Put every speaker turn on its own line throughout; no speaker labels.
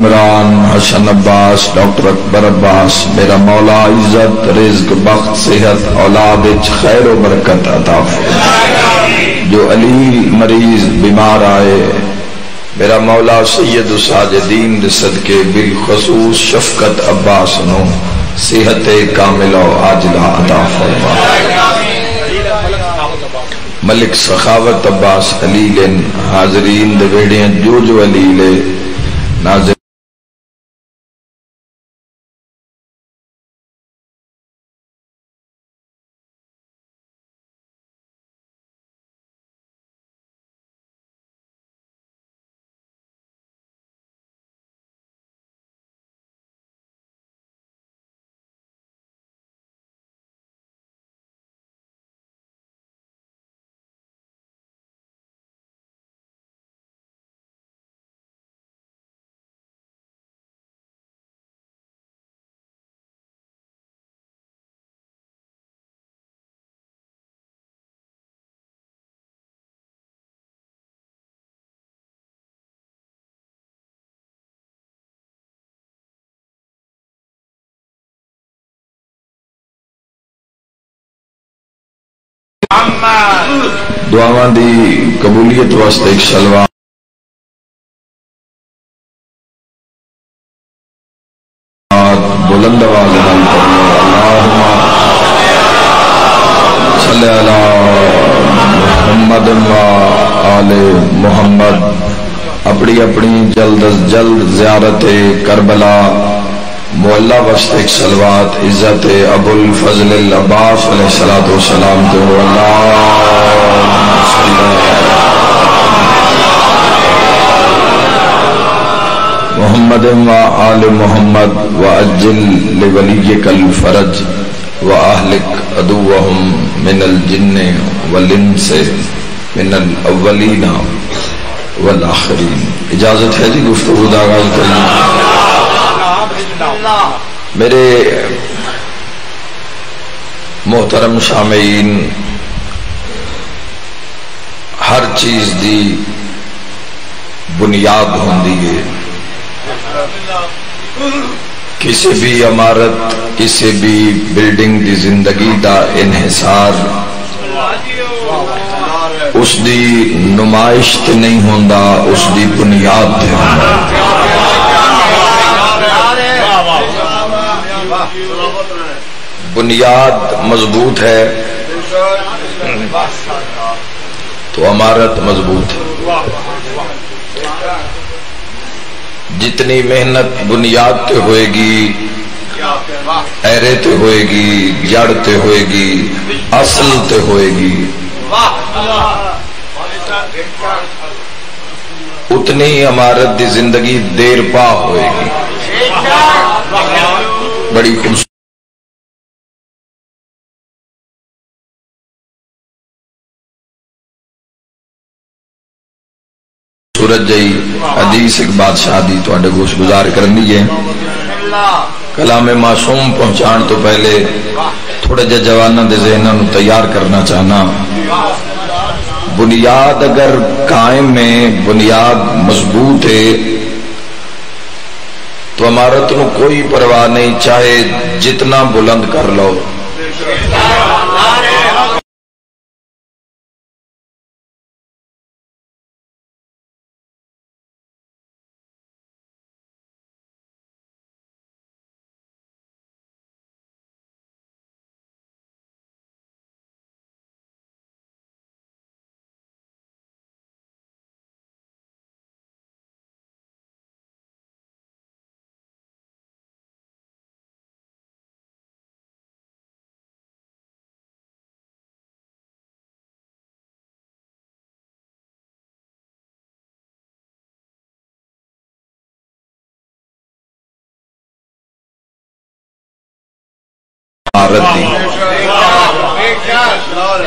عمران حسن عباس doctor اکبر عباس میرا مولا عزت رزق بخت صحت اولاد خیر و برکت عطا فرما۔ جو علی مریض بیمار آئے میرا مولا سید الساجدین دے صدقے بالخصوص شفقت عباس نو صحت کاملہ و عاجلہ عطا فرما۔ ملک سخاوت عباس علیل حاضرین دے ویڑیاں جو علیل ناظر دعاواں دی قبولیت واسطے ایک شلوات بلند آواز نال پڑھو۔ اللہم صلی علی محمد و آل محمد۔ اپنی اپنی جلد از جلد زیارت کربلا مولا واسطے ایک صلوات عزت ابو الفضل العباس علیہ الصلوۃ والسلام تو محمد و آل محمد وعجل لولیک الفرج واہلک عدوہم من الجن والانس من الاولین والآخرین۔ اجازت ہے جی گفتگو کا آغاز کریں۔ میرے محترم سامعین، ہر چیز دی بنیاد ہوندی ہے۔ کسی بھی عمارت کسی بھی بلڈنگ دی زندگی دا انحصار اس دی نمائش تے نہیں ہوندا، اس دی بنیاد تے ہوندا۔ بنیاد مضبوط ہے تو عمارت مضبوط ہے۔ جتنی محنت بنیاد تے ہوئے گی، ایرے تے ہوئے گی، جڑ تے ہوئے گی، اصل تے ہوئے گی، اتنی عمارت دی زندگی دیر پا ہوئے گی۔ بڑی خوبصورت سورج جئی حدیث ایک بادشاہ دی تو اڈے گوش گزار کرنی ہے۔ کلام معصوم پہنچان تو پہلے تھوڑے جے جوانوں دے ذہنوں نو تیار کرنا چاہنا۔ بنیاد اگر قائم ہے، بنیاد مضبوط ہے تو عمارت نو کوئی پرواہ نہیں، چاہے جتنا بلند کر لو۔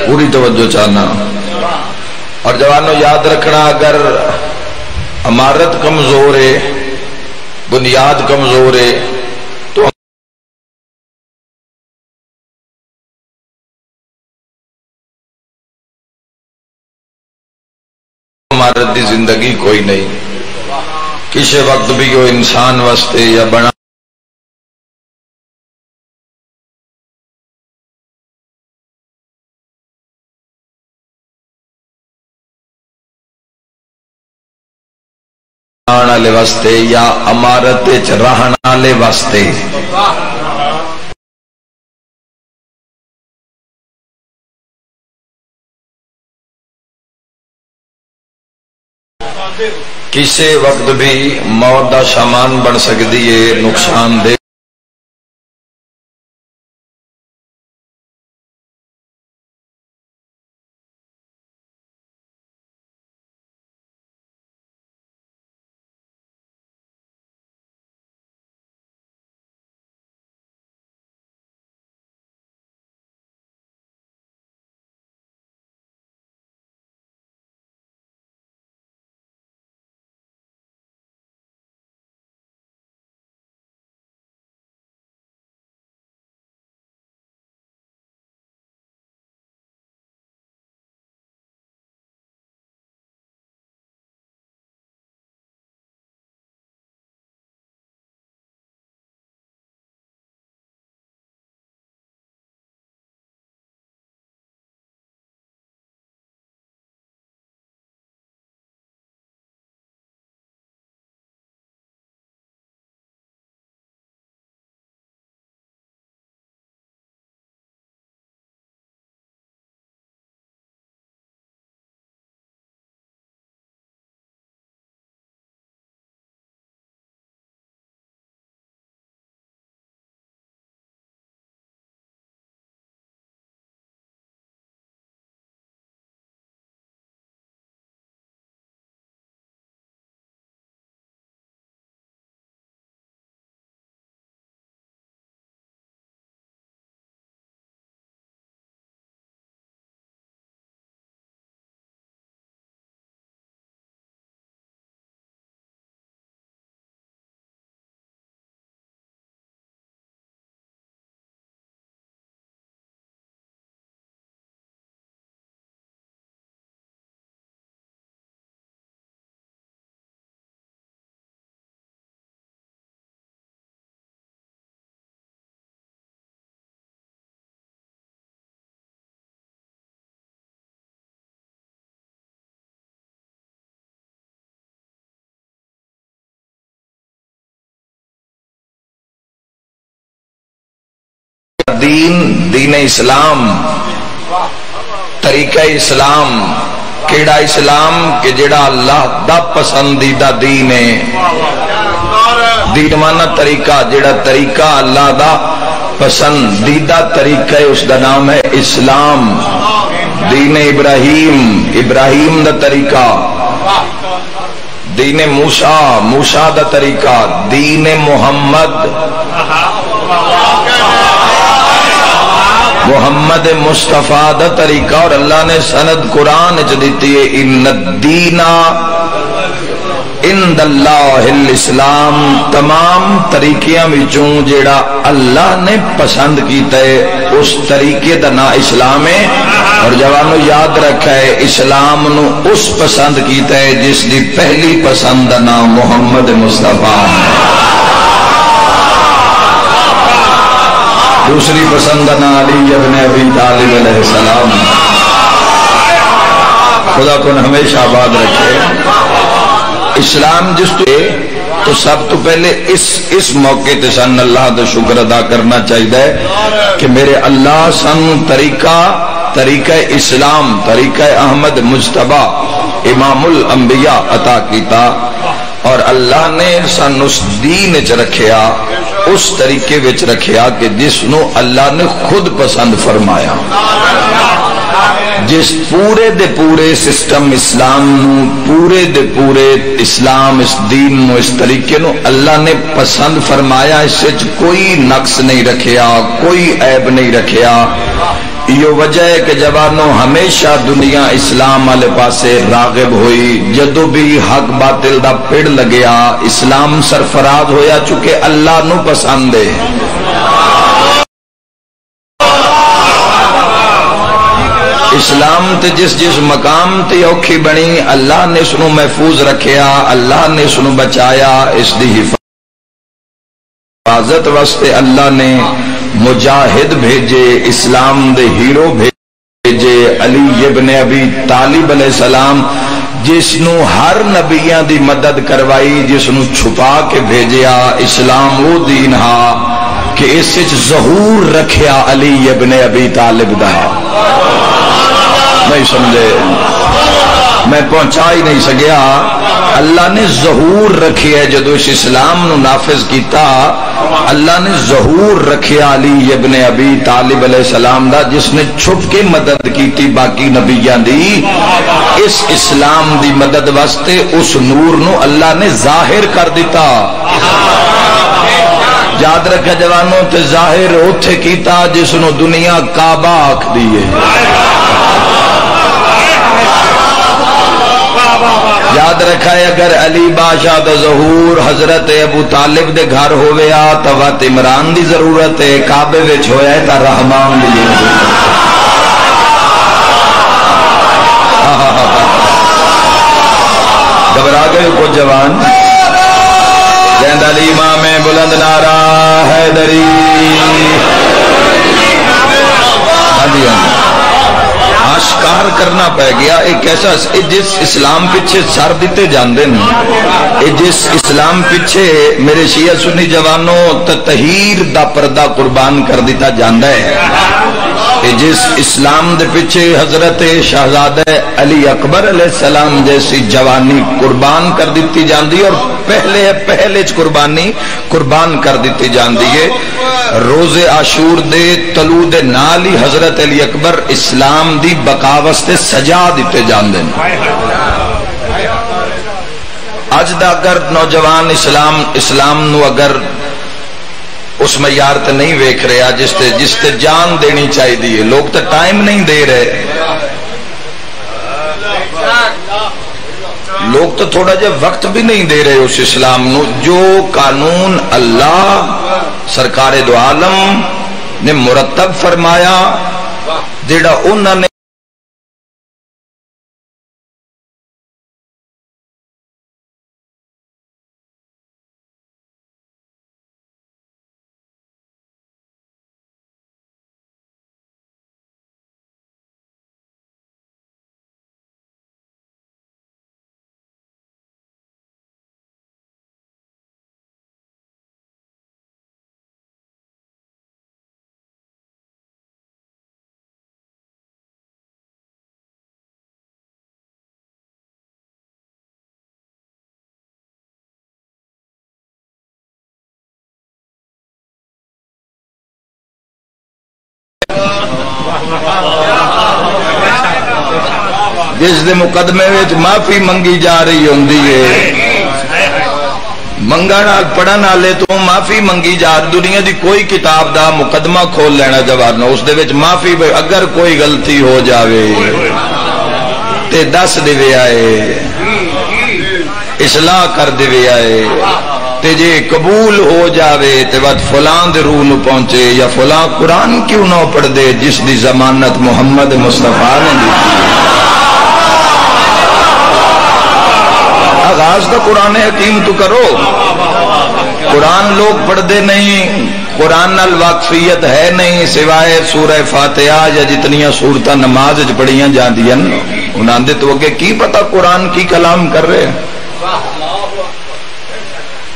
پوری توجہ چاہنا اور جوانوں یاد رکھنا، اگر عمارت کمزور ہے، بنیاد کمزور ہے تو عمارت دی زندگی کوئی نہیں۔ کسی وقت بھی وہ انسان واسطے یا بنا والے واسطے یا امارت رہن والے واسطے کسی وقت بھی موت دا سامان بن سکتی ہے، نقصان دہ دین اسلام، طریقہ اسلام کیڑا اسلام کہ جڑا اللہ دا پسندیدہ دین ہے. دین مانا طریقہ، جڑا طریقہ اللہ دا پسندیدہ طریقہ ہے اس دا نام ہے اسلام. دین ابراہیم دا طریقہ، دین موسیٰ دا طریقہ، دین محمد مصطفیٰ دا طریقہ. اور اللہ نے سند قرآن چ دیتی ہے ان الدین عند اللہ الاسلام. تمام طریقیاں وچوں جیڑا اللہ نے پسند کیتا ہے اس طریقے دا نام اسلام ہے. اور جوانو یاد رکھا ہے اسلام نو اس پسند کیتا ہے جس دی پہلی پسند دا نام محمد مصطفیٰ ہے. دوسری پسند نا علی ابن ابی طالب علیہ السلام. خدا کو ہمیشہ آباد رکھے. اسلام جس تو سب تو پہلے اس موقع تے سن اللہ دا شکر ادا کرنا چاہیے کہ میرے اللہ سن طریقہ اسلام، طریقہ احمد مجتبی امام الانبیاء عطا کیتا. اور اللہ نے سن اس دین چ رکھیا، اس طریقے وچ رکھیا کہ جس نو اللہ نے خود پسند فرمایا. جس پورے دے پورے سسٹم اسلام نو، پورے دے پورے اسلام اس دین نو، اس طریقے نو اللہ نے پسند فرمایا. اس وچ کوئی نقص نہیں رکھیا، کوئی عیب نہیں رکھیا. یہ وجہ ہے کہ جوانوں ہمیشہ دنیا اسلام والے پاسے راغب ہوئی. جدو بھی حق باطل دا پڑ لگیا اسلام سرفراز ہویا چکے اللہ نو پسند ہے. اسلام تے جس مقام تے اوکھی بنی اللہ نے اس نو محفوظ رکھیا، اللہ نے اس نو بچایا، اس دی حفاظت واسطے اللہ نے مجاہد بھیجے، اسلام دے ہیرو بھیجے، علی ابن ابی طالب علیہ السلام جس نو ہر نبیاں دی مدد کروائی، جس نو چھپا کے بھیجیا۔ اسلام وہ دین ہا کہ اس وچ ظہور رکھیا علی ابن ابی طالب دا۔ نہیں سمجھے، میں پہنچا ہی نہیں سکیا۔ اللہ نے ظہور رکھیا ہے، جدو اس اسلام نو نافذ کیتا اللہ نے ظہور رکھیا علی ابن ابی طالب علیہ السلام دا، جس نے چھپ کے مدد کیتی باقی نبیاں دی۔ اس اسلام دی مدد واسطے اس نور نو اللہ نے ظاہر کر دیتا۔ یاد رکھا جوانوں، تے ظاہر اوتھے کیتا جس نو دنیا کعبہ آکھ دیئے۔ یاد رکھا ہے اگر علی بادشاہ دا ظہور حضرت ابو طالب دے گھر ہویا تو وقت عمران دی ضرورت ہے، کعبے وچ ہویا ہے تا رحمان دی گھبرا گئے کو جوان؟ زند علی امام بلند نعرہ حیدری۔ آشکار کرنا پہ گیا ایک ایسا جس اسلام پیچھے سر دیتے جاندے ہیں، جس اسلام پیچھے میرے شیعہ سنی جوانوں تطہیر دا پردہ قربان کر دیتا جاندہ ہے، جس اسلام دے پیچھے حضرت شہزادہ علی اکبر علیہ السلام جیسی جوانی قربان کر دیتی جاندی اور پہلے قربانی قربان کر دیتی جاندی ہے۔ روز عاشور دے طلوع دے نالی حضرت علی اکبر اسلام دی بقا واسطے سجا دیتے جاندے ہیں۔ اج دا اگر نوجوان اسلام نو اگر اس معیار تے نہیں ویکھ رہا جس تے جان دینی چاہیے، لوگ تے ٹائم نہیں دے رہے، لوگ تو تھوڑا جا وقت بھی نہیں دے رہے اس اسلام نو جو قانون اللہ سرکار دو عالم نے مرتب فرمایا، جیڑا انہوں نے جس دے مقدمے وچ معافی منگی جا رہی ہوندی ہے، منگن پڑھن والے تو معافی منگی جا رہی، دنیا دی کوئی کتاب دا مقدمہ کھول لینا جوانو، اس دے وچ معافی اگر کوئی غلطی ہو جاوے تے دس دے آئے، اصلاح کر دے آئے، تے جے قبول ہو جاوے تے بعد فلان دے روح نو پہنچے یا فلان قرآن کیوں نہ پڑھ دے جس دی ضمانت محمد مصطفیٰ نے دی۔ آغاز تو قرآن حکیم تو کرو، قرآن لوگ پڑھ دے نہیں، قرآن نال واقفیت ہے نہیں سوائے سورہ فاتحہ یا جتنیاں سورتاں نماز پڑھیاں جاندیاں، انہاں دے تو اگے کی پتہ قرآن کی کلام کر رہے ہیں۔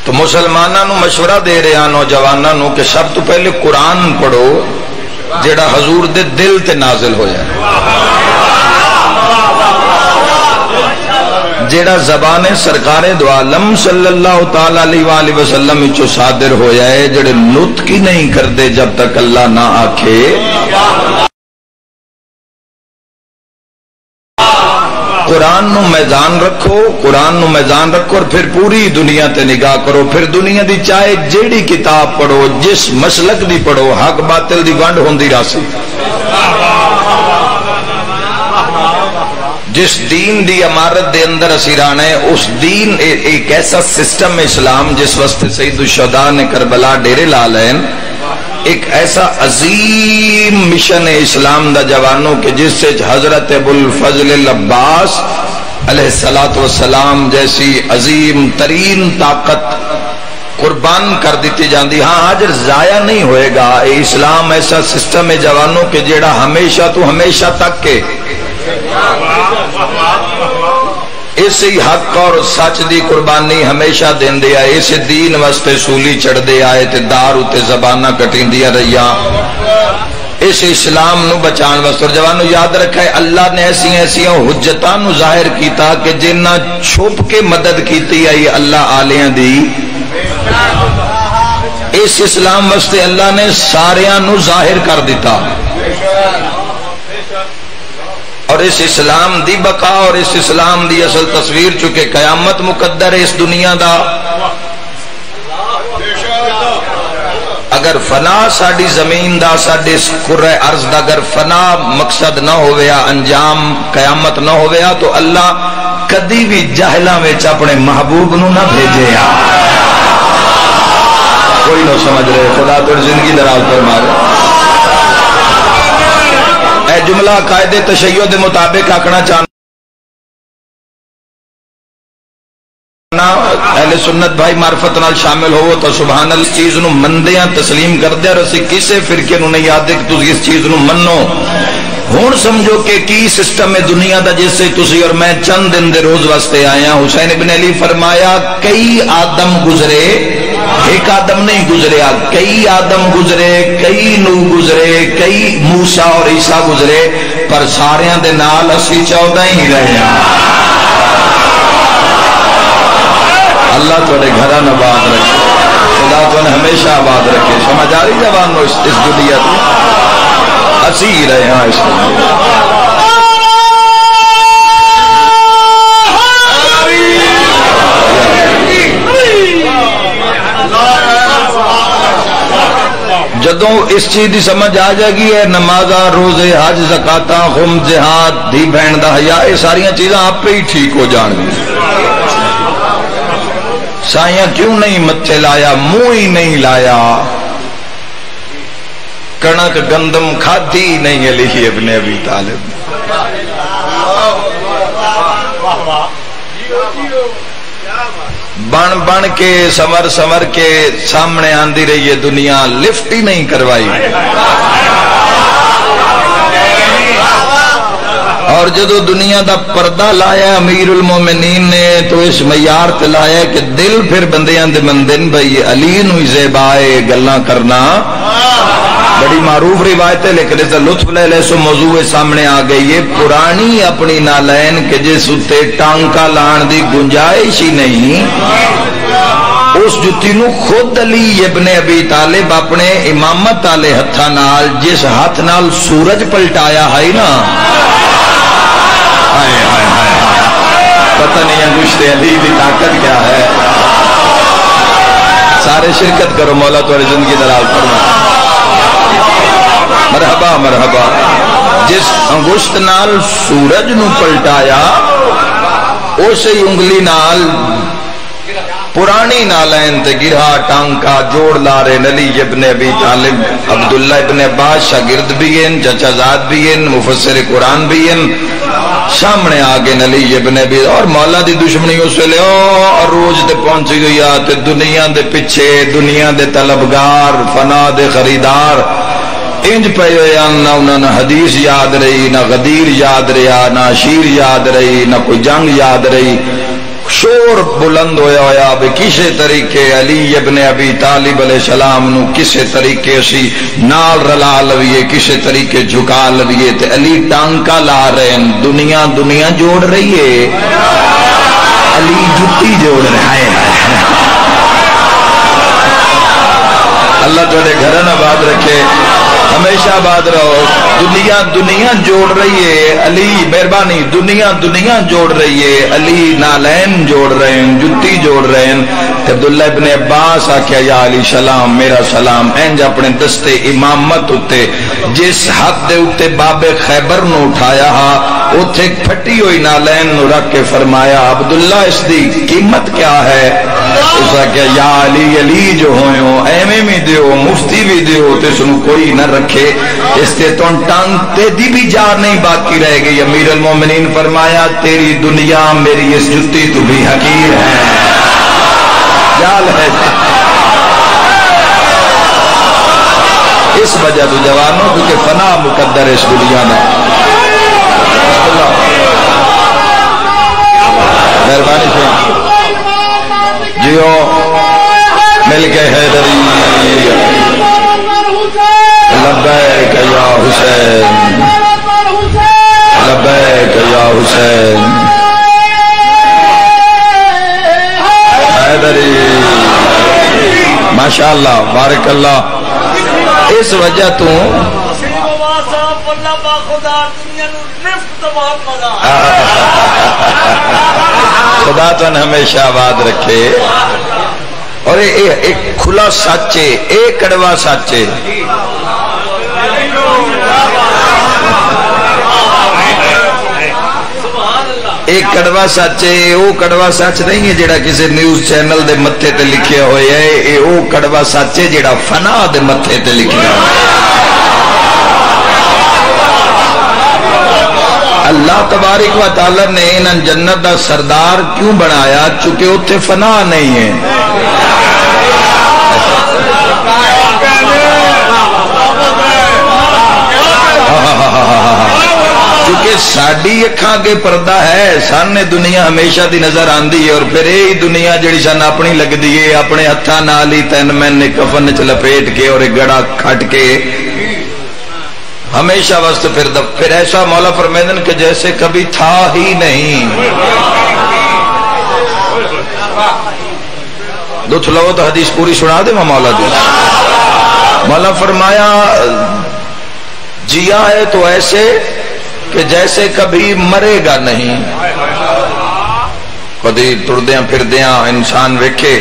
تو مسلمانوں نو مشورہ دے رہے ہیں نوجوانوں کہ سب تو پہلے قرآن پڑھو جیڑا حضور دے دل تے نازل ہویا ہے، جیڑا زبان سرکار دو عالم صلی اللہ تعالی علیہ وآلہ وسلم وچوں صادر ہویا ہے، جڑے نطق ہی نہیں کردے جب تک اللہ نہ آکھے۔ قرآن نو میدان رکھو، قرآن نو میدان رکھو اور پھر پوری دنیا تے نگاہ کرو، پھر دنیا دی چاہے جیڑی کتاب پڑھو، جس مسلک دی پڑھو، حق باطل دی ونڈ ہوندی راسی، جس دین دی امارت دے اندر اسی رانا ہے، اس دین ایک ایسا سسٹم اسلام جس واسطے سید الشہداء نے کربلا ڈیرے لا لین، ایک ایسا عظیم مشن ہے اسلام دا جوانوں کے جس سے حضرت ابوالفضل العباس علیہ السلام جیسی عظیم ترین طاقت قربان کر دیتی جاندی. ہاں اجر ضائع نہیں ہوئے گا. اسلام ایسا سسٹم ہے جوانوں کے جیڑا ہمیشہ تو ہمیشہ تک کے اسی حق اور سچ دی قربانی ہمیشہ دین دیا. اس دین واسطے سولی چڑھ دے آئے تے دار اتے زبانہ کٹین دیا رہیا اس اسلام نو بچان واسطے. اور جوانو یاد رکھا ہے اللہ نے ایسی ایسی حجتاں نو ظاہر کیتا کہ جنہ چھپ کے مدد کیتی آئی اللہ آلیاں دی. اس اسلام واسطے اللہ نے ساریاں نو ظاہر کر دیتا. اور اس اسلام دی بقا اور اس اسلام دی اصل تصویر چونکہ قیامت مقدر ہے اس دنیا دا. اگر فنا ساڑی زمین دا ساڑی کرہ ارض دا اگر فنا مقصد نہ ہویا انجام قیامت نہ ہویا تو اللہ کدی بھی جاہلاں وچ اپنے محبوب نو نہ بھیجے. کوئی نہ سمجھ رہے خدا تو زندگی دراز فرمائے. اے جملہ قائد تشیع دے مطابق آکھنا چاہنا اہل سنت بھائی معرفت نال شامل ہو تو سبحان اللہ اس چیز نو مندیاں تسلیم کر دے اور اسی کسے فرقے نو نہیں یاد دے کہ تسی اس چیز نو منو. ہون سمجھو کہ کی سسٹم ہے دنیا دا جس سے تسی اور میں چند دن دے روز واسطے آیا. حسین ابن علی فرمایا کئی آدم گزرے ایک آدم نہیں گزریا کئی آدم گزرے کئی نو گزرے کئی موسیٰ اور عیسیٰ گزرے پر ساریاں دے نال اسی 14 ہی رہے ہیں. اللہ تو نے گھران آباد رکھے خدا تو نے ہمیشہ آباد رکھے. سمجھ آ رہی جوانوں اس دنیا میں اسی رہے ہیں اس دنیا. جدوں اس چیز دی سمجھ آ جائے گی ہے نمازاں روزے حج زکاتاں خم جہاد دھی بہن دا حیا یہ ساریاں چیزاں آپ پہ ہی ٹھیک ہو جان گی. سائیاں کیوں نہیں متھے لایا منہ ہی نہیں لایا کنک گندم کھادی نہیں علی ابن ابی طالب. بن بن کے سمر کے سامنے آندی رہی ہے دنیا لفٹ ہی نہیں کروائی. اور جدو دنیا دا پردہ لایا امیر المومنین نے تو اس معیار تے لایا کہ دل پھر بندیاں دے مندن بھئی علی نو زیبائے گلاں کرنا بڑی معروف روایت ہے لیکن اس لطف لے لے سو موضوع سامنے آ گئی ہے. پرانی اپنی نالین کے جس اتے ٹانکا لان دی گنجائش ہی نہیں اس جتی نو خود علی ابن ابی طالب اپنے امامت والے ہتھاں نال جس ہاتھ نال سورج پلٹایا ہے نا پتہ نہیں انگشت علی دی طاقت کیا ہے. سارے شرکت کرو مولا تمہاری زندگی دراز فرمائے. مرحبا مرحبا. جس انگشت نال سورج نو پلٹایا اسی انگلی نال پرانی نالین تے گرہا ٹانکا جوڑ لارے علی ابن ابی طالب عبداللہ ابن عباس شاگرد بھی ہیں چچا زاد بھی ہیں مفسر قرآن بھی ہیں سامنے آگے علی ابن ابی اور مولا دی دشمنی اس لے اور روز تے پہنچی گئی تے دنیا دے پیچھے دنیا دے طلبگار فنا دے خریدار انج پہ نہ انہوں نے حدیث یاد رہی نہ غدیر یاد رہا نہ شیر یاد رہی نہ کوئی جنگ یاد رہی. شور بلند ہویا بے کسے طریقے علی ابن ابی طالب علیہ السلام نو کسے طریقے اسی نال رلا لویے کسے طریقے جھکا لویے تے علی ٹانکا لا رہے ہیں. دنیا جوڑ رہی ہے علی جتی جوڑ رہا ہے. اللہ تھوڑے گھرن آباد رکھے ہمیشہ آباد رہو. دنیا جوڑ رہی ہے علی مہربانی دنیا جوڑ رہی ہے علی نالین جوڑ رہے ہیں جتی جوڑ رہے ہیں. عبداللہ ابن عباس آکھیا یا علی سلام میرا سلام اینج اپنے دستے امامت اتے جس حد دے اتے باب خیبر نو اٹھایا ہا اتھے پھٹی ہوئی نالین نو رکھ کے فرمایا عبداللہ اس دی قیمت کیا ہے. اس آکھیا یا علی جو ہوئے ہو ایمیں میں دیو مفتی بھی دیو تے سنو کوئی نہ رکھے اس تے تو ٹانگ تے دی بھی جار نہیں باقی رہ گئی امیر المومنین فرمایا تیری دنیا میری اس جتی تو بھی حقیر ہے جال ہے اس وجہ تو جوانوں کیونکہ فنا مقدر اس دنیا میں مہربانی سے جیو مل کے حیدری لبیک یا حسین لبیک یا حسین حیدری ماشاءاللہ بارک اللہ اس وجہ تو خدا تو ہمیشہ آباد رکھے اور ایک کھلا سچے ایک کڑوا سچے ایک کڑوا سچ ہے وہ کڑوا سچ نہیں ہے جڑا کسی نیوز چینل دے متھے تے لکھیا ہوئے ہے اے وہ کڑوا سچ ہے جڑا فنا دے متھے تے لکھیا ہوئے اللہ تبارک و تعالی نے انہاں جنت دا سردار کیوں بنایا چونکہ اتنے فنا نہیں ہے کیونکہ ساڑی اکھاں کے پردہ ہے سانے دنیا ہمیشہ دی نظر آندی ہے اور پھر یہی دنیا جڑی سن اپنی لگ دیئے اپنے ہتھاں نالی تین میں نے کفن چ لپیٹ کے اور ایک گڑا کھٹ کے ہمیشہ وسط پھر ایسا مولا فرمیدن کہ جیسے کبھی تھا ہی نہیں دو تھلو تو حدیث پوری سنا دے مولا دی مولا فرمایا جیا ہے تو ایسے کہ جیسے کبھی مرے گا نہیں کدی ٹردیاں پھردیاں انسان ویکھے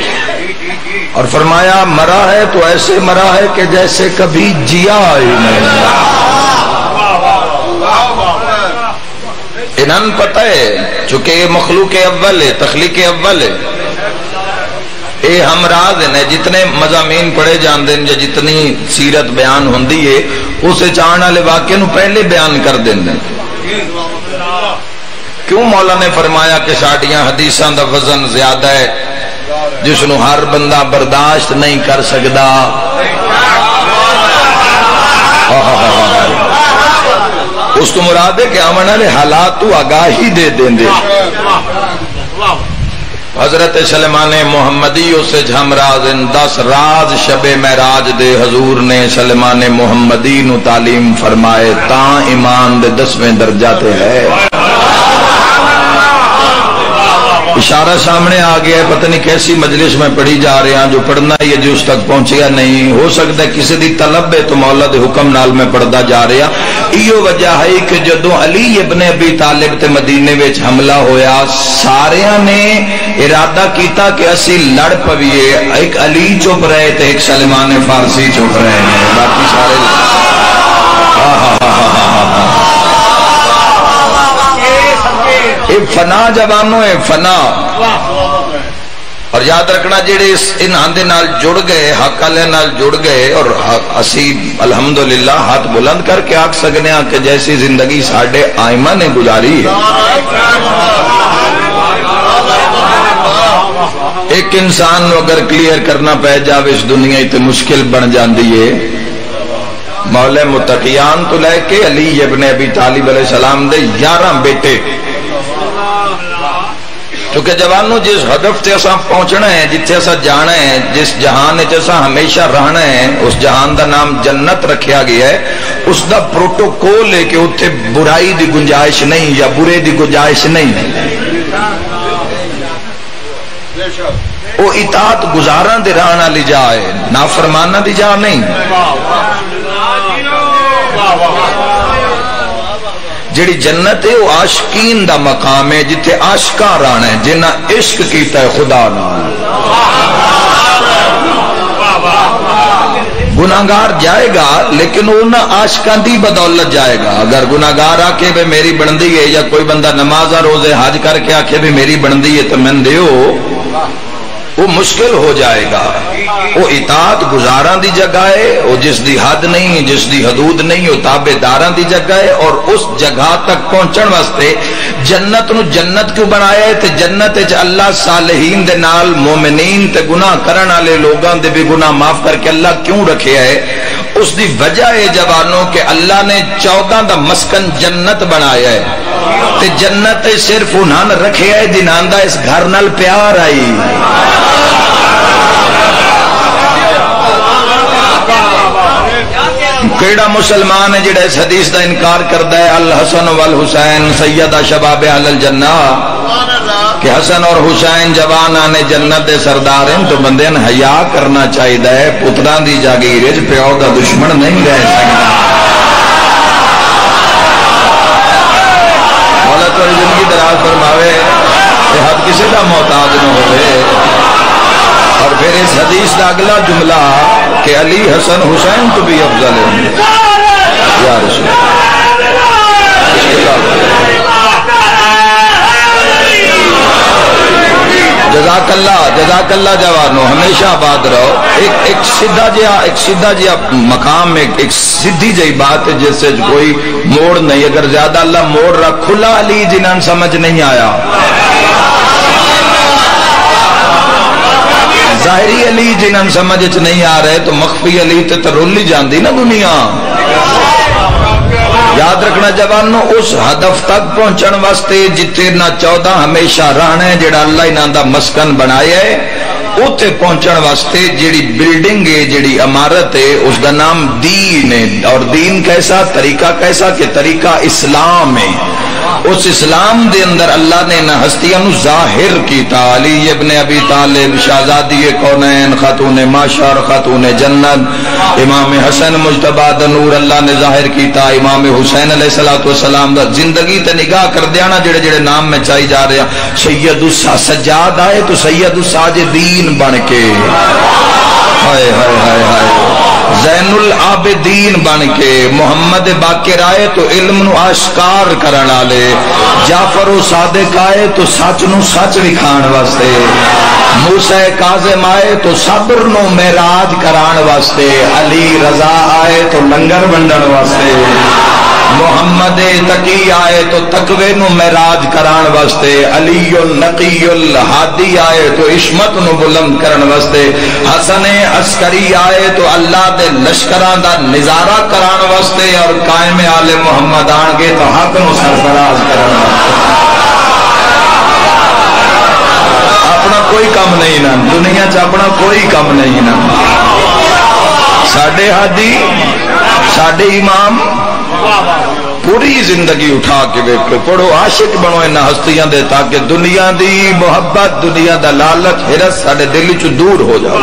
اور فرمایا مرا ہے تو ایسے مرا ہے کہ جیسے کبھی جیا ہی نہیں انہاں پتہ ہے چونکہ یہ مخلوق اول ہے تخلیق اول ہے اے ہمراز ہیں جتنے مضامین پڑھے جان دیں یا جتنی سیرت بیان ہوندی ہے اسے چاہنے والے واقعے نو پہلے بیان کر دیں کیوں مولا نے فرمایا کہ ساڑیاں حدیثاں دا وزن زیادہ ہے جس نو ہر بندہ برداشت نہیں کر سکدا اس تو مراد ہے کہ آمن والے حالات تو آگاہی دے دیں دے حضرت سلیمان محمدی اسے ہمراز 10 راز شب معراج دے حضور نے سلیمان محمدی نو تعلیم فرمائے تاں ایمان دے 10ویں درجہ تے ہے اشارہ سامنے آ گیا ہے پتہ نہیں کیسی مجلس میں پڑھی جا رہے ہیں جو پڑھنا ہے جو اس تک پہنچیا نہیں ہو سکتا ہے کسی دی طلب ہے تو مولا دے حکم نال میں پڑھدا جا رہا ایو وجہ ہے کہ جدوں علی ابن ابی طالب تے مدینے وچ حملہ ہویا ساریاں نے ارادہ کیتا کہ اسی لڑ پویے ایک علی چپ رہے تے ایک سلمان فارسی چپ رہے ہیں باقی سارے فنا جوانوں ہے فنا اور یاد رکھنا جڑے ان آندے نال جڑ گئے حق والے نال جڑ گئے اور اسی الحمدللہ ہاتھ بلند کر کے آکھ سکنے ہیں کہ جیسی زندگی ساڑھے آئمہ نے گزاری ہے ایک انسان اگر کلیئر کرنا پہ جاوے اس دنیا تے مشکل بن جان دیئے مولا متقیان تو لے کے علی ابن ابی طالب علیہ السلام دے 11 بیٹے کیونکہ جوانوں جس ہدف تے اساں پہنچنا ہے جتھے اساں جانا ہے جس جہان تے اساں ہمیشہ رہنا ہے اس جہان دا نام جنت رکھیا گیا ہے اس دا پروٹوکول ہے کہ اتھے برائی دی گنجائش نہیں یا برے دی گنجائش نہیں وہ اطاعت گزاراں دے رہنا لی جائے نافرمانہ دی جا نہیں جڑی جنت ہے وہ عاشقین دا مقام ہے جتھے عاشقاں رانا ہے جنہ عشق کیتا ہے خدا نال گناہگار جائے گا لیکن وہ نہ عاشقاں دی بدولت جائے گا اگر گناہگار آکے بھی میری بندی ہے یا کوئی بندہ نمازہ روزے حج کر کے آکے بھی میری بندی ہے تو من دیو وہ مشکل ہو جائے گا. وہ اطاعت گزاراں دی جگہ ہے، وہ جس دی حد نہیں، جس دی حدود نہیں، وہ تابع داراں دی جگہ ہے. اور اس جگہ تک پہنچن واسطے جنت نو جنت کیوں بنایا ہے؟ تے جنت وچ اللہ صالحین دے نال مومنین تے گناہ کرن والے لوگاں دے بھی گناہ معاف کر کے اللہ کیوں رکھیا ہے؟ اس دی وجہ ہے جوانوں کہ اللہ نے 14 دا مسکن جنت بنایا ہے. تے جنت صرف انہاں نے رکھیا ہے جنہاں دا اس گھر نال پیار آئی. کیڑا مسلمان ہے جڑا اس حدیث دا انکار کردا ہے الحسن والحسین سیدہ شباب اہل الجنہ، کہ حسن اور حسین جوانان جنت دے سردار ہیں؟ تو بندے نے حیا کرنا چاہیے ہے. پتراں دی جاگیر وچ پیو دا دشمن نہیں رہ سکتا. مولا تیری زندگی دراز فرماوے کہ حد کسی دا محتاج نہ ہوئے. اور پھر اس حدیث کا اگلا جملہ کہ علی حسن حسین تو بھی افضل ہے یا رسول جزاک اللہ جوانو، ہمیشہ آباد رہو. ایک سیدھا جہا مقام، ایک سیدھی جہی بات ہے جس سے کوئی موڑ نہیں. اگر زیادہ اللہ موڑ رکھ کھلا علی جنہاں سمجھ نہیں آیا، ظاہری علی جنہاں سمجھ نہیں آ رہے، تو مخفی علی تے ترولی جاندی نا دنیا. یاد رکھنا جوانو، اس ہدف تک پہنچن واسطے جتے نہ 14 ہمیشہ رہنا ہے جڑا اللہ انہاں دا مسکن بنایا ہے، اوتے پہنچن واسطے جڑی بلڈنگ ہے، جڑی عمارت ہے، اس دا نام دین ہے. اور دین کیسا؟ طریقہ کیسا؟ کہ طریقہ اسلام ہے. اس اسلام دے اندر اللہ نے نہ ہستیاں نو ظاہر کیتا. علی ابن ابی طالب شہزادی کونین، خاتون معاشر، خاتون جنت. امام حسن مجتبی دا نور اللہ نے ظاہر کیتا. امام حسین علیہ السلام دا زندگی تے نگاہ کر دیانا جڑے جڑے نام میں چاہی جا رہے ہیں. سید السجاد آئے تو سید الساجدین بن کے، ہائے ہائے ہائے ہائے، زین العابدین بن کے. محمد باقر آئے تو علم نو آشکار کرن والے. جعفر و صادق آئے تو سچ نو سچ وکھان واسطے. موسیٰ کاظم آئے تو صبر نو معراج کران واسطے. علی رضا آئے تو لنگر ونڈن واسطے. محمد تقی آئے تو تقوی نو معراج کران واسطے. علی النقی الہادی آئے تو عصمت نو بلند کرن واسطے. حسن عسکری آئے تو اللہ دے لشکران دا نظارہ کران واسطے. اور قائم آل محمد آن گے تو حق نو سرفراز کران واسطے. اپنا کوئی کم نہیں نا دنیا چ، اپنا کوئی کم نہیں نا. ساڈے ہادی، ساڈے امام پوری زندگی اٹھا کے ویکھو، پڑھو، عاشق بنو ان ہستیاں دے، تاکہ دنیا دی محبت، دنیا دا لالچ، حرص ساڈے دل چ دور ہو جائے.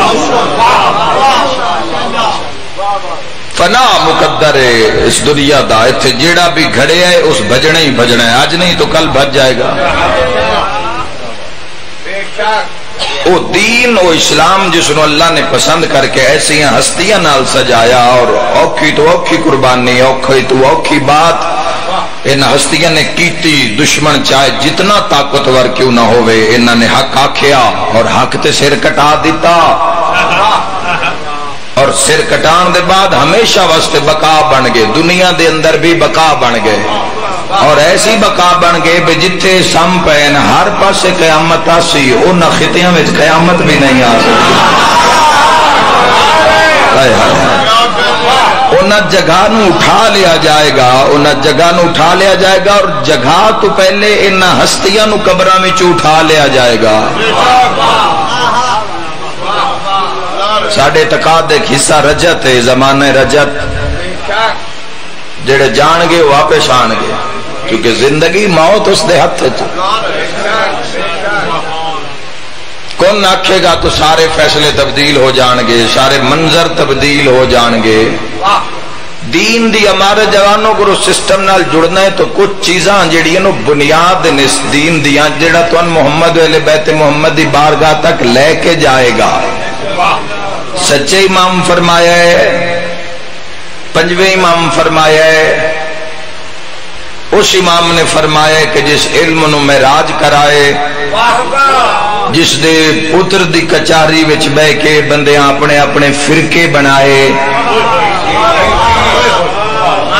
فنا مقدر ہے اس دنیا دا. ایتھے جیڑا بھی گھڑے ہے اس بجنا ہی بجنا ہے. آج نہیں تو کل بج جائے گا. وہ دین، وہ اسلام جس نو اللہ نے پسند کر کے ایسی ہستیاں نال سجایا، اور اوکھی تو اوکھی قربانی، اوکھی تو اوکھی بات ان ہستیاں نے کیتی. دشمن چاہے جتنا طاقتور کیوں نہ ہوئے، انہاں نے حق آکھیا اور حق تے سر کٹا دیتا. اور سر کٹان دے بعد ہمیشہ واسطے بقا بن گئے. دنیا دے اندر بھی بقا بن گئے، اور ایسی بقا بن گئے بے جتھے سم پین ہر پاسے قیامت آسی. ان خطیاں وچ قیامت بھی نہیں آ سکتی. ان جگہ نو اٹھا لیا جائے گا، ان جگہ نو اٹھا لیا جائے گا. اور جگہ تو پہلے ان ہستیاں نو قبراں وچ اٹھا لیا جائے گا. ساڈے اعتقاد ایک حصہ رجت ہے، زمانہ رجت. جڑے جان گے وہ واپس آن گے، کیونکہ زندگی موت اس دے ہاتھ چ. کون آکھے گا تو سارے فیصلے تبدیل ہو جان گے، سارے منظر تبدیل ہو جان گے. دین دی ہمارے جوانوں کو سسٹم نال جڑنا ہے تو کچھ چیزاں جڑیاں نو بنیاد اس دین دیاں جڑا تون محمد اہل بیت محمد دی بارگاہ تک لے کے جائے گا. سچے امام فرمایا ہے، پنجویں امام فرمایا ہے، اس امام نے فرمایا کہ جس علم نو معراج کرائے جس دے پتر دی کچاری وچ بہ کے بندیاں اپنے اپنے فرقے بنائے،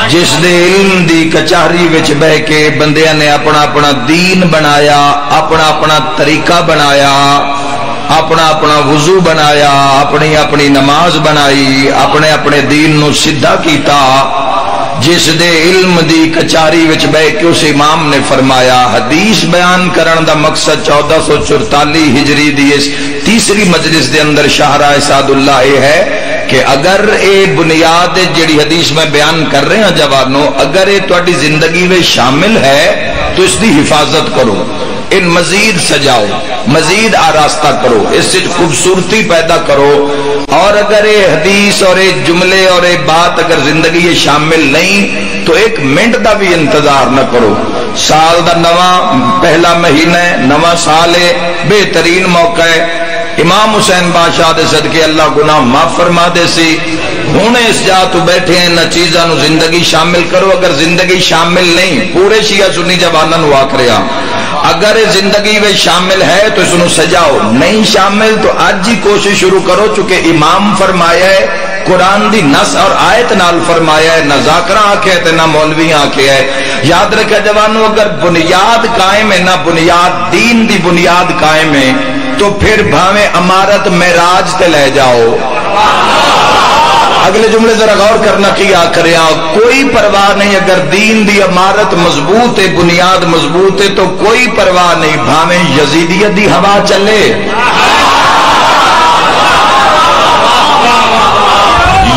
جس دے علم دی کچاری وچ بہ کے بندیاں نے اپنا اپنا دین بنایا، اپنا اپنا طریقہ بنایا، اپنا اپنا وضو بنایا، اپنی اپنی نماز بنائی، اپنے اپنے دین نو سدھا کیتا، جس دے علم دی کچاری وچ بہ کے اس امام نے فرمایا حدیث بیان کرن دا مقصد 1444 ہجری دی اس تیسری مجلس دے اندر شاہراہ اسعد اللہ یہ ہے کہ اگر اے بنیاد جڑی حدیث میں بیان کر رہے ہیں جوانوں، اگر اے تہاڈی زندگی میں شامل ہے تو اس دی حفاظت کرو، ان مزید سجاؤ، مزید آراستہ کرو، اس سے خوبصورتی پیدا کرو، اور اگر یہ حدیث اور ایک جملے اور ایک بات اگر زندگی یہ شامل نہیں تو ایک منٹ دا بھی انتظار نہ کرو۔ سال دا نواں پہلا مہینہ ہے، نواں سال ہے، بہترین موقع ہے، امام حسین بادشاہ دے صدقے اللہ گناہ معاف فرما دے سی، ہوں اس جا تو بیٹھے ہیں نہ چیزاں نو زندگی شامل کرو، اگر زندگی شامل نہیں پورے شیعہ سنی جواناں نو آکھ رہا اگر زندگی میں شامل ہے تو اس نو سجاؤ، نہیں شامل تو آج ہی کوشش شروع کرو، چونکہ امام فرمایا ہے قرآن دی نص اور آیت نال فرمایا ہے، نہ ذاکرہ آکھے ہے نہ مولوی آکھے ہے۔ یاد رکھے جوانوں اگر بنیاد قائم ہے، نہ بنیاد دین دی بنیاد قائم ہے تو پھر بھاویں امارت معراج تے لے جاؤ۔ اگلے جملے ذرا غور کرنا کیا کریا، کوئی پرواہ نہیں، اگر دین دی عمارت مضبوط ہے، بنیاد مضبوط ہے تو کوئی پرواہ نہیں، بھاویں یزیدیت دی ہوا چلے،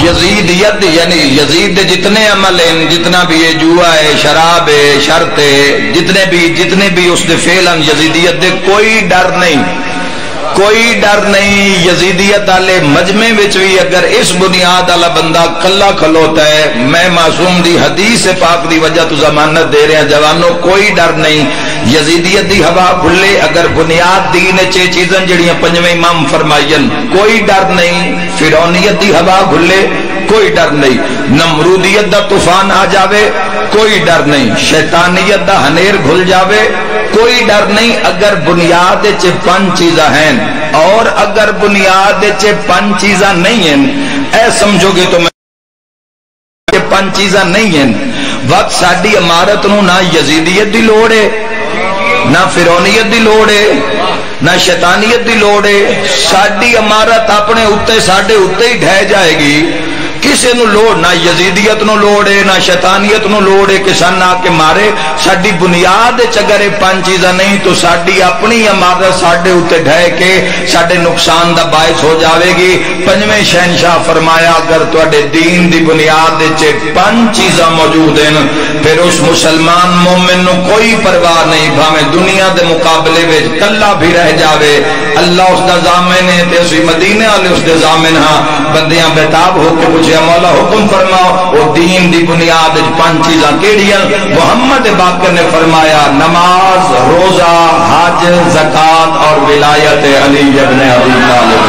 یزیدیت یعنی یزید دے جتنے عمل ہیں، جتنا بھی یہ جوا ہے، شراب ہے، شرط ہے، جتنے بھی اس دے فعل ہیں یزیدیت دے، کوئی ڈر نہیں، کوئی ڈر نہیں۔ یزیدیت والے مجمع وچ بھی اگر اس بنیاد والا بندہ کلا کھلوتا ہے، میں معصوم دی حدیث پاک دی وجہ تو ضمانت دے رہے ہیں جوانوں، کوئی ڈر نہیں، یزیدیت دی ہوا کھلے، اگر بنیاد دین چے چیزاں جڑیاں پنجویں امام فرمائین، کوئی ڈر نہیں، فرعونیت دی ہوا کھلے، کوئی ڈر نہیں، نمرودیت دا طوفان آ جاوے، کوئی ڈر نہیں، شیطانیت دا ہنیر گھل جاوے، کوئی ڈر نہیں، اگر بنیاد چے پنج چیزاں ہیں اور اگر بنیاد چے پنج چیزاں نہیں ہیں، اے سمجھو گے تو میں پنج چیزاں نہیں ہیں، وقت ساڈی عمارت نو نہ یزیدیت دی لوڑ ہے، نہ فرعونیت دی لوڑ ہے، نہ شیطانیت دی لوڑ ہے، ساڈی عمارت اپنے اتے ساڈے اتے ہی ڈھہ جائے گی، کسے نو لوڑ نہ یزیدیت نو لوڑ ہے نہ شیطانیت نو لوڑ ہے کہ سن آ کے مارے، ساڈی بنیاد اگر یہ پنج چیزاں نہیں تو ساڈی اپنی عمارت ساڈے اوتے ڈھہ کے ساڈے نقصان دا باعث ہو جاوے گی۔ پنجویں شہنشاہ فرمایا اگر تواڈے دین دی بنیاد وچ پنج چیزاں موجود ہیں پھر اس مسلمان مومن نو کوئی پرواہ نہیں، بھاویں دنیا دے مقابلے وچ کلا بھی رہ جاوے، اللہ اس دا ضامن ہے تے اسی مدینے والے اس دے ضامن ہاں۔ بندیاں بےتاب ہو کے پوچھے مولا حکم فرماؤ، وہ دین دی بنیاد پانچ چیزاں کیڑیاں؟ محمد باقر نے فرمایا نماز، روزہ، حج، زکات اور ولایت علی ابن ابی طالب۔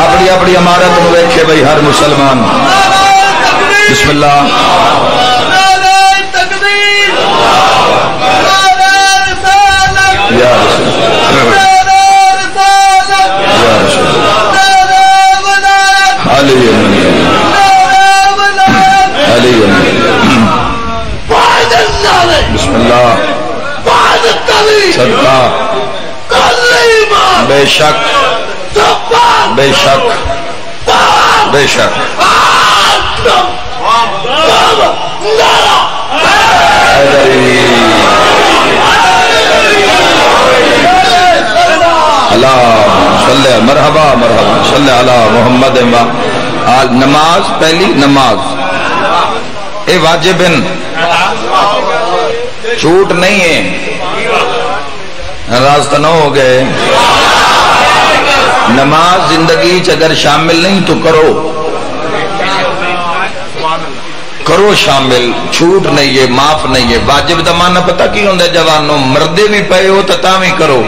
اپنی اپنی عمارت میں دیکھے بھائی ہر مسلمان، بسم اللہ۔ یا رسول علی بسم اللہ صدقہ، بے شک بے شک بے شک صلی مرحبا مرحبا صلی علی محمد۔ نماز، پہلی نماز اے واجب چھوٹ نہیں ہے، ناراض تو نہ ہو گئے، نماز زندگی اگر شامل نہیں تو کرو کرو شامل، چھوٹ نہیں ہے، معاف نہیں ہے۔ واجب دا معنی پتہ کی ہوندہ ہے جوانوں؟ مردے بھی پئے ہو تو بھی کرو،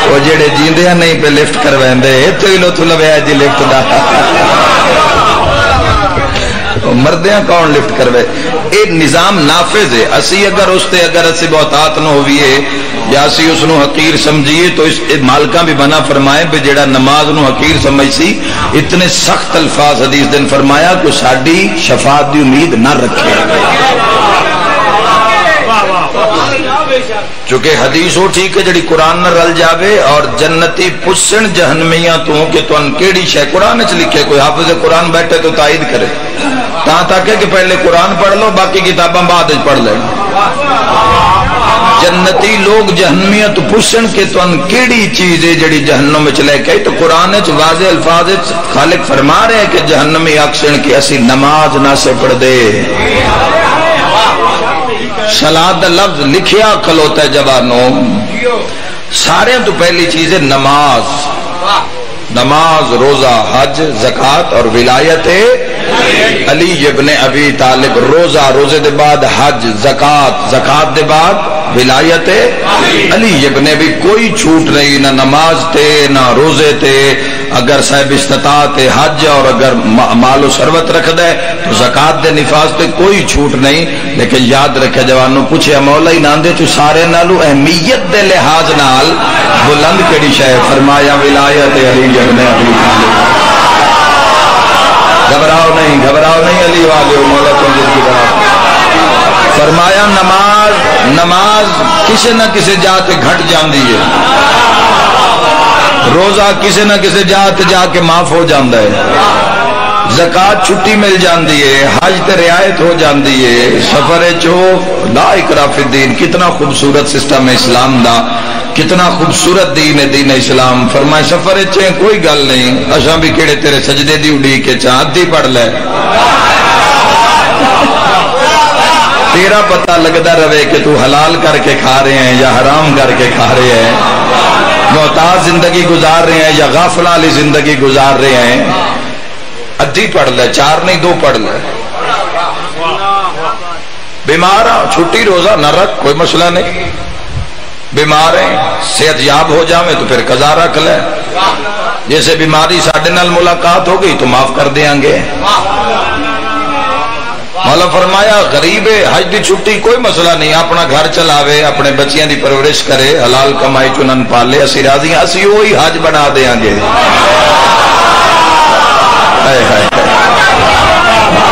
وہ جڑے جیندے ہیں نہیں پہ لفٹ کروائیں دے تو ہی لو تو لویا جی لفٹ دا مردیاں کون لفٹ کروے؟ یہ نظام نافذ ہے. اسی اگر اس تے اگر اسی بہتات نہ ہوئیے یا اسی اس نو حقیر سمجھیے تو اس مالکاں بھی بنا فرمائے بھی جیڑا نماز نو حقیر سمجھ سی اتنے سخت الفاظ حدیث دن فرمایا کہ ساڈی شفاعت دی امید نہ رکھے. چونکہ حدیث وہ ٹھیک ہے جڑی قرآن نہ رل جاوے اور جنتی پسن جہنمیاں تو کہ تن کیڑی شے قرآن وچ لکھے. کوئی حافظ قرآن بیٹھے تو تائید کرے تا تک کہ پہلے قرآن پڑھ لو باقی کتاباں بعد وچ پڑھ لیں. جنتی لوگ جہنمیاں تو پوچھن کہ تن کیڑی چیز ہے جڑی جہنم وچ لے کے. تو قرآن وچ واضح الفاظ خالق فرما رہے ہیں کہ جہنمی آکھسن کہ اسی نماز نہ سے پڑھ دے. صلاۃ دا لفظ لکھیا کھلوتا ہے جوانوں. سارے تو پہلی چیز ہے نماز. نماز، روزہ، حج، زکات اور ولایت علی ابن ابی طالب. روزہ، روزے دے بعد حج، زکات، زکات دے بعد ولایت علی ابن ابی. کوئی چھوٹ نہیں نہ نماز تے نہ روزے تے. اگر صاحب استطاعت حج اور اگر مال و ثروت رکھ دے تو زکات دے نفاذ تے کوئی چھوٹ نہیں. لیکن یاد رکھے جوانوں پوچھے مولا ہی ناندے تو سارے نالو اہمیت دے لحاظ نال بلند کیڑی شے؟ فرمایا ولایت علی ابن ابی طالب. گھبراؤ نہیں علی والے مولا تم جس کی طرف فرمایا نماز کسی نہ کسی جات گھٹ جاندی ہے. روزہ کسی نہ کسی جات جا کے معاف ہو جاندہ ہے. زکات چھٹی مل جاندی ہے. حج تے رعایت ہو جاندی ہے. سفر چو لا اکراہ فی الدین. کتنا خوبصورت سسٹم ہے اسلام دا, کتنا خوبصورت دین ہے دین اسلام. فرمائے سفر چے کوئی گل نہیں, اساں بھی کیڑے تیرے سجدے دی اڈی کے چاند دی پڑھ لے. تیرا پتہ لگدا رہے کہ تو حلال کر کے کھا رہے ہیں یا حرام کر کے کھا رہے ہیں, محتاج زندگی گزار رہے ہیں یا غافلہ والی زندگی گزار رہے ہیں. ادھی پڑھ لے, 4 نہیں 2 پڑھ لے. بیمار چھٹی روزہ نہ رکھ, کوئی مسئلہ نہیں. بیمار ہیں صحت یاب ہو جاویں تو پھر قضا رکھ لے. جیسے بیماری ساڈے نال ملاقات ہو گئی تو معاف کر دیاں گے. مولا فرمایا غریب حج دی چھٹی کوئی مسئلہ نہیں, اپنا گھر چلاوے, اپنے بچیاں دی پرورش کرے, حلال کمائی چنن پالے. اسی راضی ہیں, اسی وہی حج بنا دیاں گے.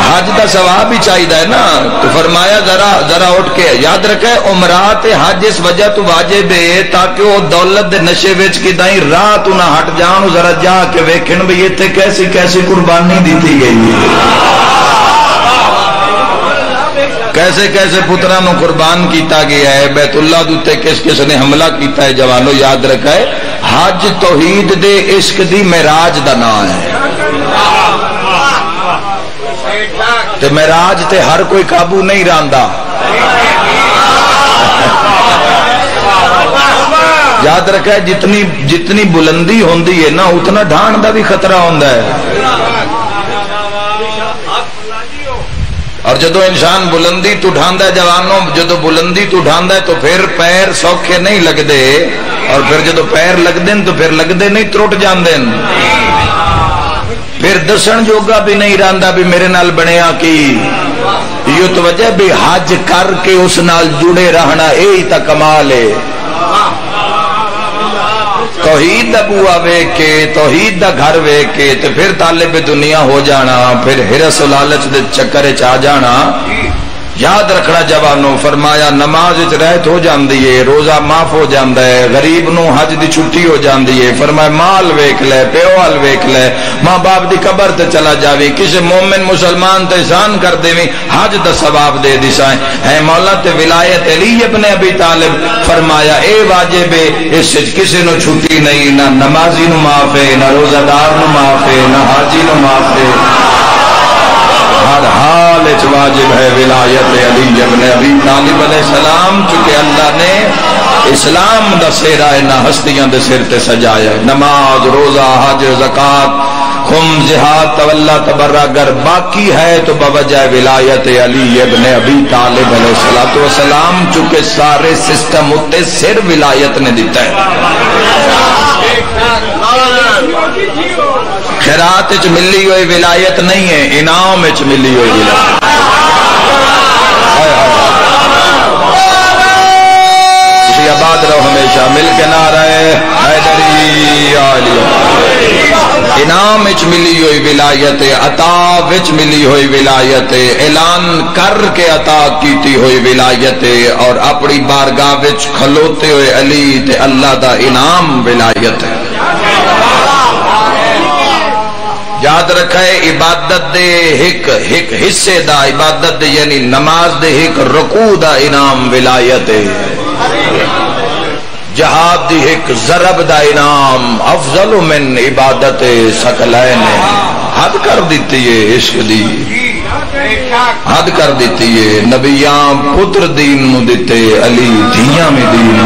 حج دا ثواب ہی چاہیے نا. تو فرمایا ذرا اٹھ کے یاد رکھے عمرات حج اس وجہ تو واجب ہے تاکہ وہ دولت دے نشے وچ کدائیں راہ تو نہ ہٹ جان. ذرا جا کے ویکھن بھی ایتھے کیسی کیسی قربانی دیتی گئی ہے, کیسے کیسے پترا نو قربان کیتا گیا ہے. بیت اللہ دوتے کس کس نے حملہ کیتا ہے. جوانو یاد رکھا ہے حج توحید دے عشق دی معراج دا نام ہے. تے معراج تے ہر کوئی قابو نہیں راندا. یاد رکھا ہے جتنی بلندی ہوندی ہے نا اتنا ڈھان دا بھی خطرہ ہوندا ہے. اور جدو انسان بلندی تو ڈھاندا ہے جوانوں, جدو بلندی تو ڈھاندا ہے تو پھر پیر سوکھے نہیں لگدے, اور پھر جدو پیر لگدے تو پھر لگدے نہیں ترٹ جاندے. پھر دسن جوگا بھی نہیں رہندا بھی میرے نال بنیا کی. یہ تو وجہ بھی حج کر کے اس نال جڑے رہنا یہی تا کمال ہے. توحید دا بوا ویکھ کے, توحید دا گھر ویکھ کے تے پھر طالب دنیا ہو جانا, پھر ہرس و لالچ دے چکر وچ آ جانا. یاد رکھنا جوانوں, فرمایا نماز وچ رہت ہو جاندی ہے, روزہ معاف ہو جاندا ہے, غریب نو حج دی چھٹی ہو جاندی ہے. فرمایا مال ویکھ لے, پیو وال ویکھ لے, ماں باپ دی قبر تے چلا جاویں, کسے مومن مسلمان تے احسان کر دیویں, حج دا ثواب دے دیسائیں. ہے مولا تے ولایت علی ابن ابی طالب. فرمایا اے واجب ہے, اس وچ کسے نو چھٹی نہیں, نہ نمازی نو معاف ہے, نہ روزہ دار نو معاف ہے, نہ حاجی نو معاف ہے. ہر حال اچ واجب ہے ولایت علی ابن ابی طالب علیہ السلام, چونکہ اللہ نے اسلام دا سہرا نہ ہستیاں دے سر تے سجایا. نماز, روزہ, حج, زکات, خم, جہاد, تولا, تبرع اگر باقی ہے تو بوجہ ولایت علی ابن ابی طالب علیہ السلام, چونکہ سارے سسٹم اتے سر ولایت نے دیتا ہے. خیرات وچ ملی ہوئی ولایت نہیں ہے، انعام وچ ملی ہوئی ولایت۔ آباد رہو ہمیشہ مل کے نعرہ حیدری علی۔ انعام وچ ملی ہوئی ولایت، عطا وچ ملی ہوئی ولایت، اعلان کر کے عطا کیتی ہوئی ولایت، اور اپنی بارگاہ وچ کھلوتے ہوئے علی تے اللہ دا انعام ولایت ہے۔ یاد رکھے عبادت دے ایک حصے دا، عبادت دے یعنی نماز دے ایک رکوع دا انعام ولایت ہے۔ جہاد دی ایک ضرب دا انعام افضل من عبادت ثقلین، حد کر دیتی ہے عشق دی، حد کر دیتی ہے۔ نبیاں پتر دین نو دیتے، علی دھیاں میں دین۔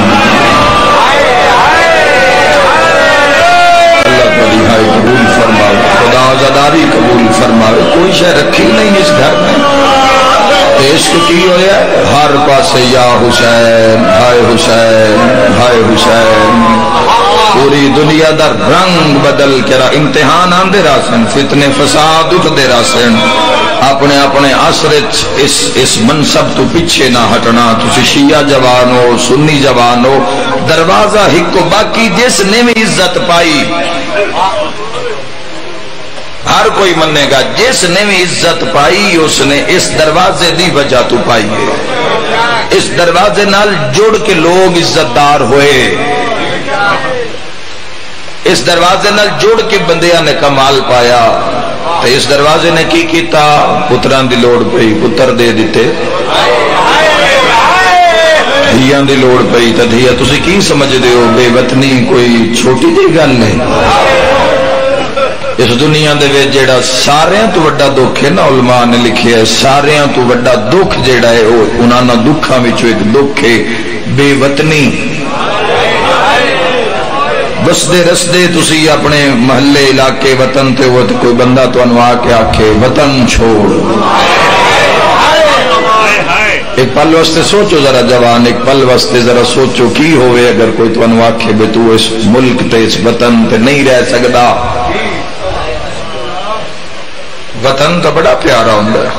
اللہ کو رہائی قبول فرمائے، خدا زداری قبول فرمائے۔ کوئی شے رکھی نہیں اس گھر میں، عشق کی ہویا ہر پاسے یا حسین ہائے حسین ہائے حسین۔ پوری دنیا دا رنگ بدل کے امتحان آندے راسن، فتنے فساد اٹھدے راسن۔ اپنے اپنے عصر اس منصب تو پیچھے نہ ہٹنا۔ تسی شیعہ جوان ہو، سنی جوان ہو، دروازہ ہکو باقی جس نے بھی عزت پائی ہر کوئی مننے گا، جس نے بھی عزت پائی اس نے اس دروازے دی وجہ تو پائی ہے۔ اس دروازے نال جڑ کے لوگ عزت دار ہوئے، اس دروازے نال جڑ کے بندیاں نے کمال پایا۔ تو اس دروازے نے کی کیتا؟ پتران دی لوڑ پئی، پتر دے دیتے، دھیاں دی لوڑ پئی تے دھیا۔ تسی کی سمجھ دے ہو بے وطنی کوئی چھوٹی دی گل نہیں؟ اس دنیا دے وچ جیڑا ساریاں تو بڑا دکھ ہے نا، علماء نے لکھیا ہے ساریاں تو بڑا دکھ جیڑا ہے وہ انہاں دکھاں وچوں ایک دکھ ہے بے وطنی۔ بسدے رسدے تسی اپنے محلے علاقے وطن تے ہو تے کوئی بندہ تانوں آ کے آکھے وطن چھوڑ۔ ایک پل واسطے سوچو ذرا جوان، ایک پل واسطے ذرا سوچو کی ہوئے اگر کوئی تانوں آکھے بے تو اس ملک تے اس وطن تے نہیں رہ سکدا۔ وطن تو بڑا پیارا ہوندا ہے۔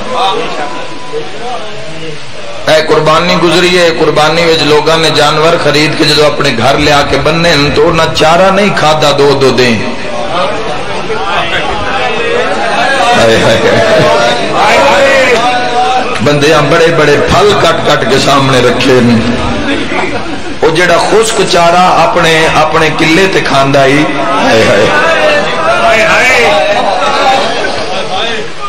قربانی گزری ہے، قربانی وچ لوگاں نے جانور خرید کے جدو اپنے گھر لے آ کے بننے تو نہ چارہ نہیں کھادا دو دو دیں۔ بندیاں بڑے بڑے پھل کٹ کٹ کے سامنے رکھے، وہ جڑا خشک چارہ اپنے قلے تے کھاندا ہی،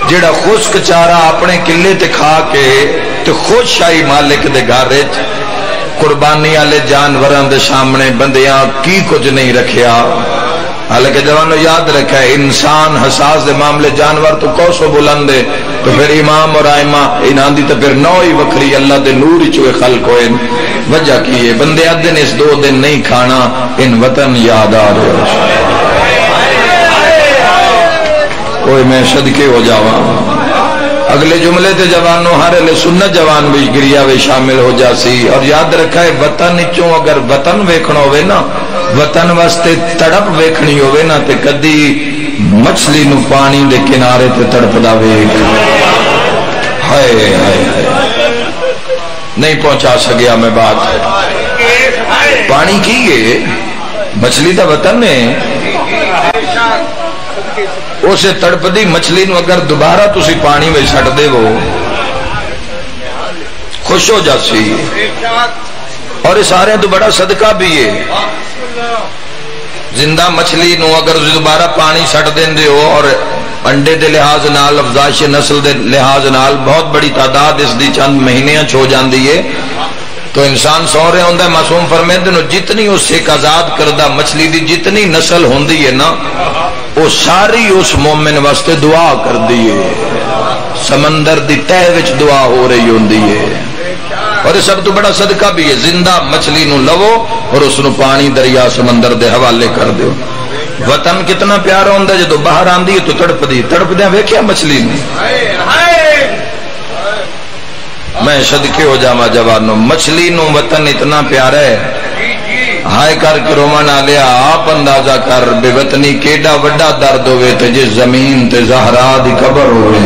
جڑا خشک چارہ اپنے قلے تے کھا کے تے خوش آئی مالک دے گھر وچ، قربانی والے جانوراں دے سامنے بندیاں کی کچھ نہیں رکھیا۔ حالانکہ جوانو یاد رکھا ہے انسان حساس دے معاملے جانور تو کوسو بلند ہے، تو پھر امام اور آئمہ انہاں دی تو پھر نوئی وکری اللہ دے نور چوئے خلق ہوئے۔ وجہ کی ہے بندے ادن اس 2 دن نہیں کھانا، ان وطن یاد آ رہے۔ کوئی میں صدقے ہو جاواں اگلے جملے تے جوانوں ہر اہل سنت جوان بھی گریا وے شامل ہو جاسی۔ اور یاد رکھا ہے وطن چوں اگر وطن ویکھنا ہوئے نا، وطن واسطے تڑپ ویکھنی ہوئے نا تے کدی مچھلی نو پانی دے کنارے تے تڑپدا ویکھ، ہائے ہائے نہیں پہنچا سکیا میں بات۔ پانی کی ہے مچھلی دا وطن ہے، اسے تڑپ دی مچھلی نو اگر دوبارہ تسی پانی میں چھٹ دے وہ خوش ہو جاسی۔ اور اس سارے تو بڑا صدقہ بھی ہے، زندہ مچھلی نو اگر دوبارہ پانی چھٹ دیں دے ہو اور انڈے دے لحاظ نال افزائش نسل دے لحاظ نال بہت بڑی تعداد اس دی چند مہینے چھو جاندی ہے، تو انسان سو رہے ہوندہ ہے۔ معصوم فرمیندے نو جتنی اس سے آزاد کردہ مچھلی دی جتنی نسل ہوندی ہے نا، وہ ساری اس مومن واسطے دعا کر دیئے، سمندر دی تہ وچ دعا ہو رہی ہوندی ہے۔ اور یہ سب تو بڑا صدقہ بھی ہے، زندہ مچھلی نو لو اور اس نو پانی دریا سمندر دے حوالے کر دیو۔ وطن کتنا پیارا ہوندہ ہے، جدو باہر آندی ہے تو تڑپ دیاں ویکھیا مچھلی نو۔ میں صدقے ہو جاواں جوانوں، مچھلی نو وطن اتنا پیارا ہے ہائے کر کے رومن آلیا آپ اندازہ کر بے وطنی کیڈا وڈا درد ہوئے تے جس زمین تے زہرا دی قبر ہوئے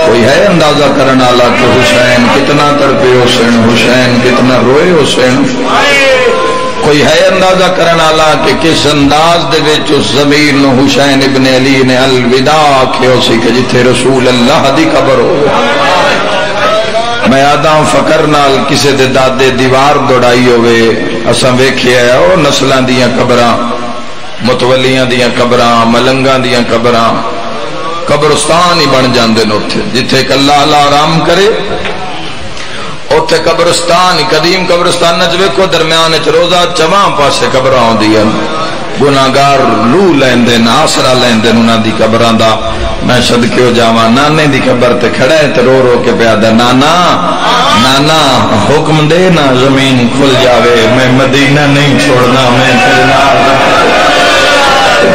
کوئی ہے اندازہ کرنا والا کہ حسین کتنا تڑپے حسین حسین کتنا روئے حسین کوئی ہے اندازہ کرنا والا کہ کس انداز دے وچ اس زمین نو حسین ابن علی نے الوداع آکھیا سی کہ جتھے رسول اللہ دی قبر ہوئے میں آدھا فکر نال کسے دے دادے دیوار دوڑائی ہوئے اساں ویکھیا ہے او نسلاں دیاں قبراں متولیاں دیاں قبراں ملنگاں دیاں قبراں قبرستان ہی بن جاندے نے اوتھے جتھے کہ اللہ آرام کرے اوتھے قبرستان قدیم قبرستان وچ ویکھو درمیان وچ روزہ چواں پاسے قبراں ہوندیاں گناہگار لو لیندے آسرا لیندے انہاں دی قبراں دا میں صدقے ہو جاواں نانے دی قبر تے کھڑا ہے تے رو رو کے پیا دا نانا نانا حکم دے نا زمین کھل جاوے میں مدینہ نہیں چھوڑنا میں تیرے نال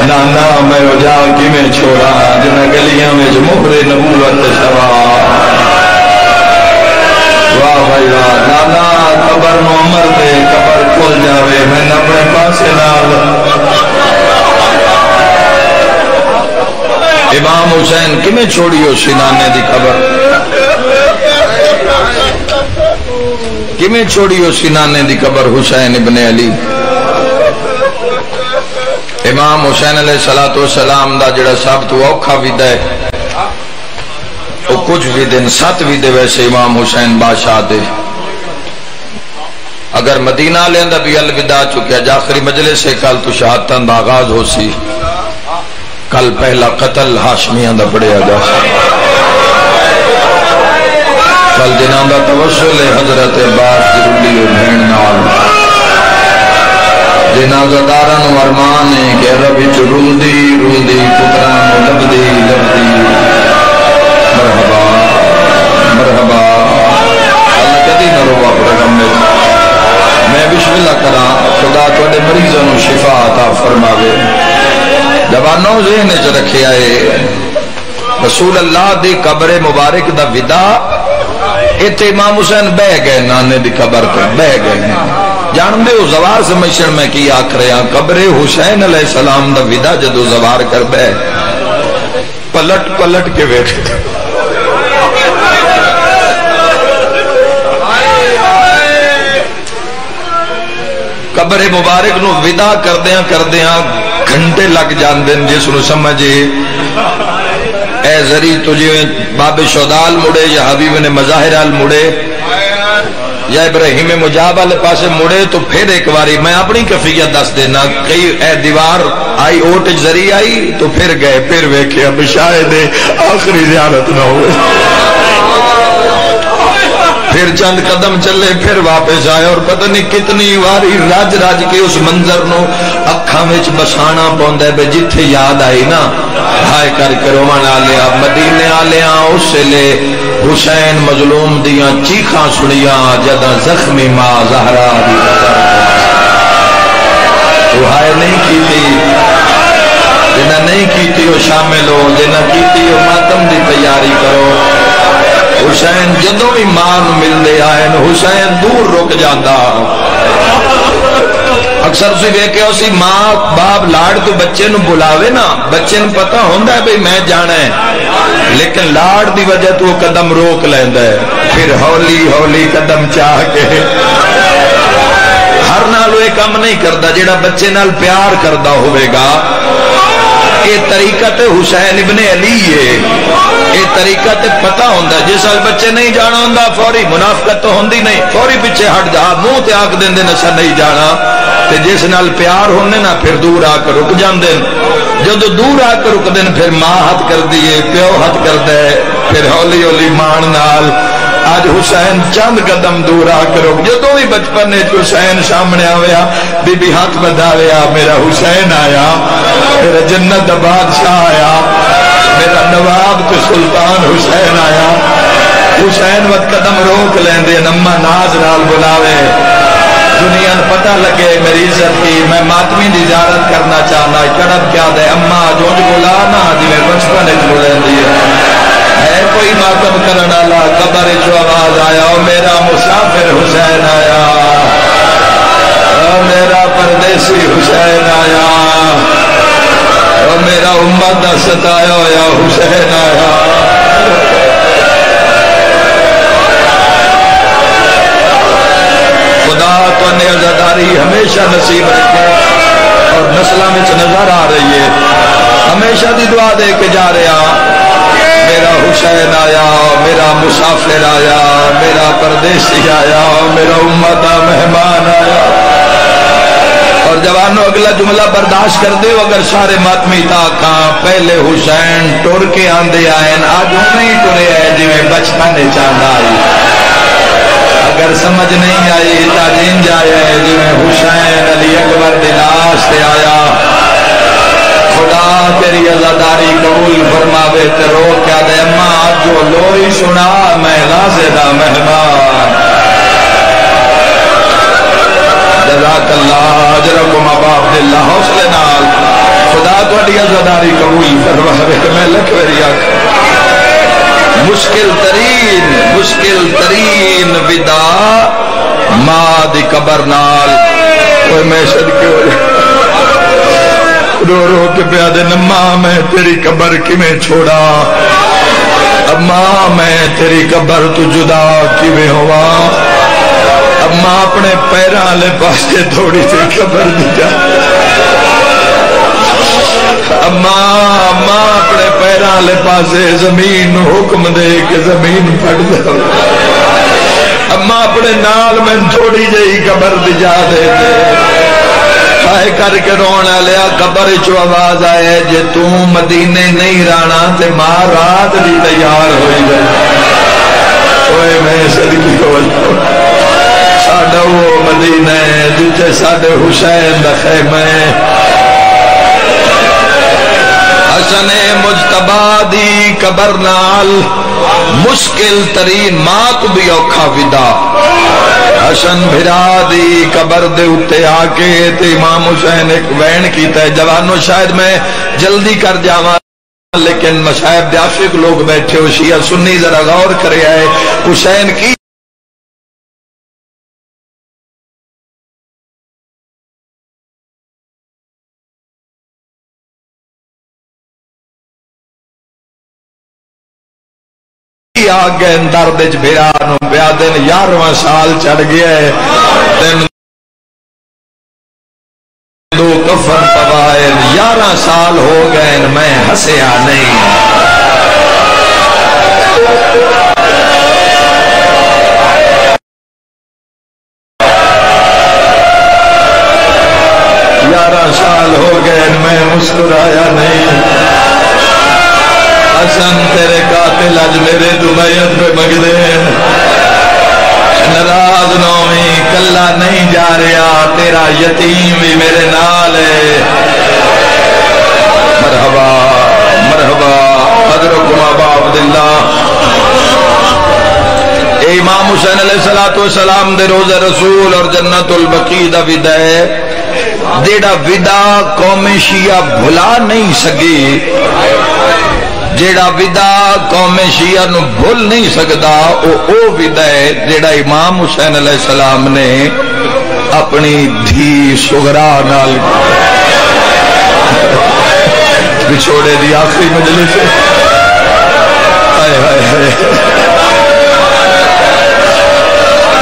نانا میں جا کی میں چھوڑا جنہ گلیاں میں جو مہر نبوت سوار واہ بھائی واہ نانا قبر نو عمر دے قبر کھل جاوے میں اپنے پاسے نال امام حسین کمیں چھوڑی ہو سنانے دی قبر کمیں چھوڑی ہو سنانے دی قبر حسین ابن علی امام حسین علیہ السلام دا جڑا سب تو اوکھا ویدہ ہے وہ کچھ بھی دن 7 ویدے ویسے امام حسین بادشاہ دے اگر مدینہ لے اندہ بھی الوداع چکیا جاخری مجلس سے کل تو شہادتاں دا آغاز ہو سی کل پہلا قتل ہاشمیاں دا پڑیا جا کل جنہاں دا توسل حضرت عباس ضروری و بھین نال جنازہ دارن ورمان ہے کہ ربی چو روندی روندی پتران و لبدی لبدی مرحبا مرحبا اللہ کدی نہ روا پرگم میں بسم اللہ کرا خدا توڑے مریضوں نو شفا عطا فرماوے جوانوں ذہن چ رکھے آئے رسول اللہ دی قبر مبارک دا وداع ایتھے امام حسین بہ گئے نانے دی قبر تے بہ گئے جان دے ہو زوار سمجھن میں کی آکھ رہے ہیں قبر حسین علیہ السلام دا وداع جدو زوار کر بہ پلٹ پلٹ کے بیٹھ قبر مبارک نو وداع کردیاں گھنٹے لگ جاندے جس نو سمجھے اے ذری تجھے باب شودال مڑے یا حبیب نے مظاہرال مڑے یا ابراہیم مجاب والے پاسے مڑے تو پھر ایک باری میں اپنی کیفیت دس دینا کئی اے دیوار آئی اوٹ ذریعہ آئی تو پھر گئے پھر ویکھے اب شاید آخری زیارت نہ ہوئے پھر چند قدم چلے پھر واپس آئے اور پتہ نہیں کتنی واری راج راج کے اس منظر نو اکھاں وچ بسانا پوندا ہے جتھے یاد آئی نا ہائے کر کے رومن آلیا مدینے آلیا اس لے حسین مظلوم دیاں چیخاں سنیاں جداں زخمی ماں زہرا دی تو ہائے نہیں کی تھی جنہ نہیں کی تھی وہ شامل ہو جنہ کی تھی وہ ماتم دی تیاری کرو حسین جدوں بھی ماں مل دے آئے حسین دور رک جاتا اکثر اسی ویکھے اسی ماں باپ لاڑ تو بچے نو بلاوے نا بچے نو پتہ ہوندا ہے بھئی میں جانا ہے لیکن لاڑ دی وجہ تو قدم روک لیندا ہے پھر ہولی ہولی قدم چاہ کے ہر نال وہ کام نہیں کردا جیڑا بچے نال پیار کردا ہوئے گا یہ طریقہ تے حسین ابن علی ہے یہ طریقہ تے پتہ ہوندا جس سال بچے نہیں جانا ہوندا فوری منافقت تو ہوندی نہیں فوری پیچھے ہٹ جا منہ تے آکھ دیندے نشا نہیں جانا تے جس نال پیار ہونے نا پھر دور آ کے رک جاندے جدو دور آ کے رک دین پھر ماں ہاتھ کر دیے پیو ہاتھ کر دے پھر ہولی ہولی مان نال آج حسین چند قدم دور آ کے رک جدو بھی بچپن نے حسین سامنے آیا بی بی ہاتھ بدھاویا میرا حسین آیا میرا جنت بادشاہ آیا میرا نواب تو سلطان حسین آیا حسین وقت قدم روک لیندے نما ناز نال بلاوے دنیا پتہ لگے میری عزت کی میں ماتمی دی زیارت کرنا چاہنا کڑب کیا دے اما جونج بلا نا جی میں بچپن بولیں دی ہے کوئی پردیسی ماتم کرن والا قبر چو آواز آیا او میرا مسافر حسین آیا، او میرا پردیسی حسین آیا، او میرا امت دا ستایا ہویا حسین آیا۔ خدا تو عزاداری ہمیشہ نصیب رکھے اور نسلوں میں نظر آ رہی ہے، ہمیشہ دی دعا دے کے جا رہا، میرا حسین آیا، میرا مسافر آیا، میرا پردیسی آیا، میرا امت دا مہمان آیا۔ اور جوانوں اگلا جملہ برداشت کر دے، اگر سارے ماتمی تاکاں پہلے حسین ٹر کے آندے آئین، آج نہیں ٹرے ہے جی میں بچپن چاہتا آئی، اگر سمجھ نہیں آئی تاجین جائے جی میں حسین علی اکبر دلاس سے آیا۔ خدا تیری عزاداری قبول فرماوے تے رو کیا دے اماں آج جو لوئی سنا میں غازے دا مہمان۔ جزاک اللہ اجرکم ابا عبداللہ، حوصلے نال خدا تہاڈی عزاداری قبول فرماوے تے میں لکھ ویری آکھاں مشکل ترین ودا ماں دی قبر نال، کوئی میں صدقے ہو جائے رو رو کے پیادے نماں میں تیری قبر کیویں چھوڑا، اماں میں تیری قبر تو جدا کیویں ہوا، اماں اپنے پیراں والے پاسے تھوڑی سی قبر دی جا، اماں اپنے پیراں والے پاسے زمین حکم دے کہ زمین پھٹ دے، اماں اپنے نال میں تھوڑی جئی قبر دی جا دے دے، کھائے کر کے رونا لیا قبر چو آواز آئے جے تو مدینے نہیں رانا تے ماں رات دی تیار ہوئی جائے۔ اوے میں صدقی ہو جاؤں ساڑھا وہ مدینہ ہے جتے ساڑھے حسین دا خیمہ ہے، حسن مجتبہ دی قبر نال مشکل ترین ماں کو بھی اوکھا ودا، حسن بھرا دی قبر دے اتے آکے تے امام حسین ایک وین کیتا ہے۔ جوانوں شاید میں جلدی کر جاواں لیکن مشاہب دے عاشق لوگ بیٹھے ہو، شیعہ سنی ذرا غور کرے آئے حسین کی آگے درد بھیرانو بیادن 11واں سال چڑھ گیا ہے، تین دو کفن پوائے 11 سال ہو گئے میں ہسیا نہیں، 11 سال ہو گئے میں مسکرایا نہیں، حسن تیرے قاتل اج میرے دبیت پہ مگدے ناراض نویں کلا نہیں جا رہا، تیرا یتیم بھی میرے نال ہے، مرحبا مرحبا حضرکم ابا عبداللہ۔ اے امام حسین علیہ السلام دے روزہ رسول اور جنت البقیع دا ودا ہے، جیڑا ودا قوم شیعہ بھلا نہیں سکی، جیڑا ودا قوم شیعہ نو بھول نہیں سکدا او ودا ہے جیڑا امام حسین علیہ السلام نے اپنی دھی صغرا نال بچھوڑے دی آخری مجلس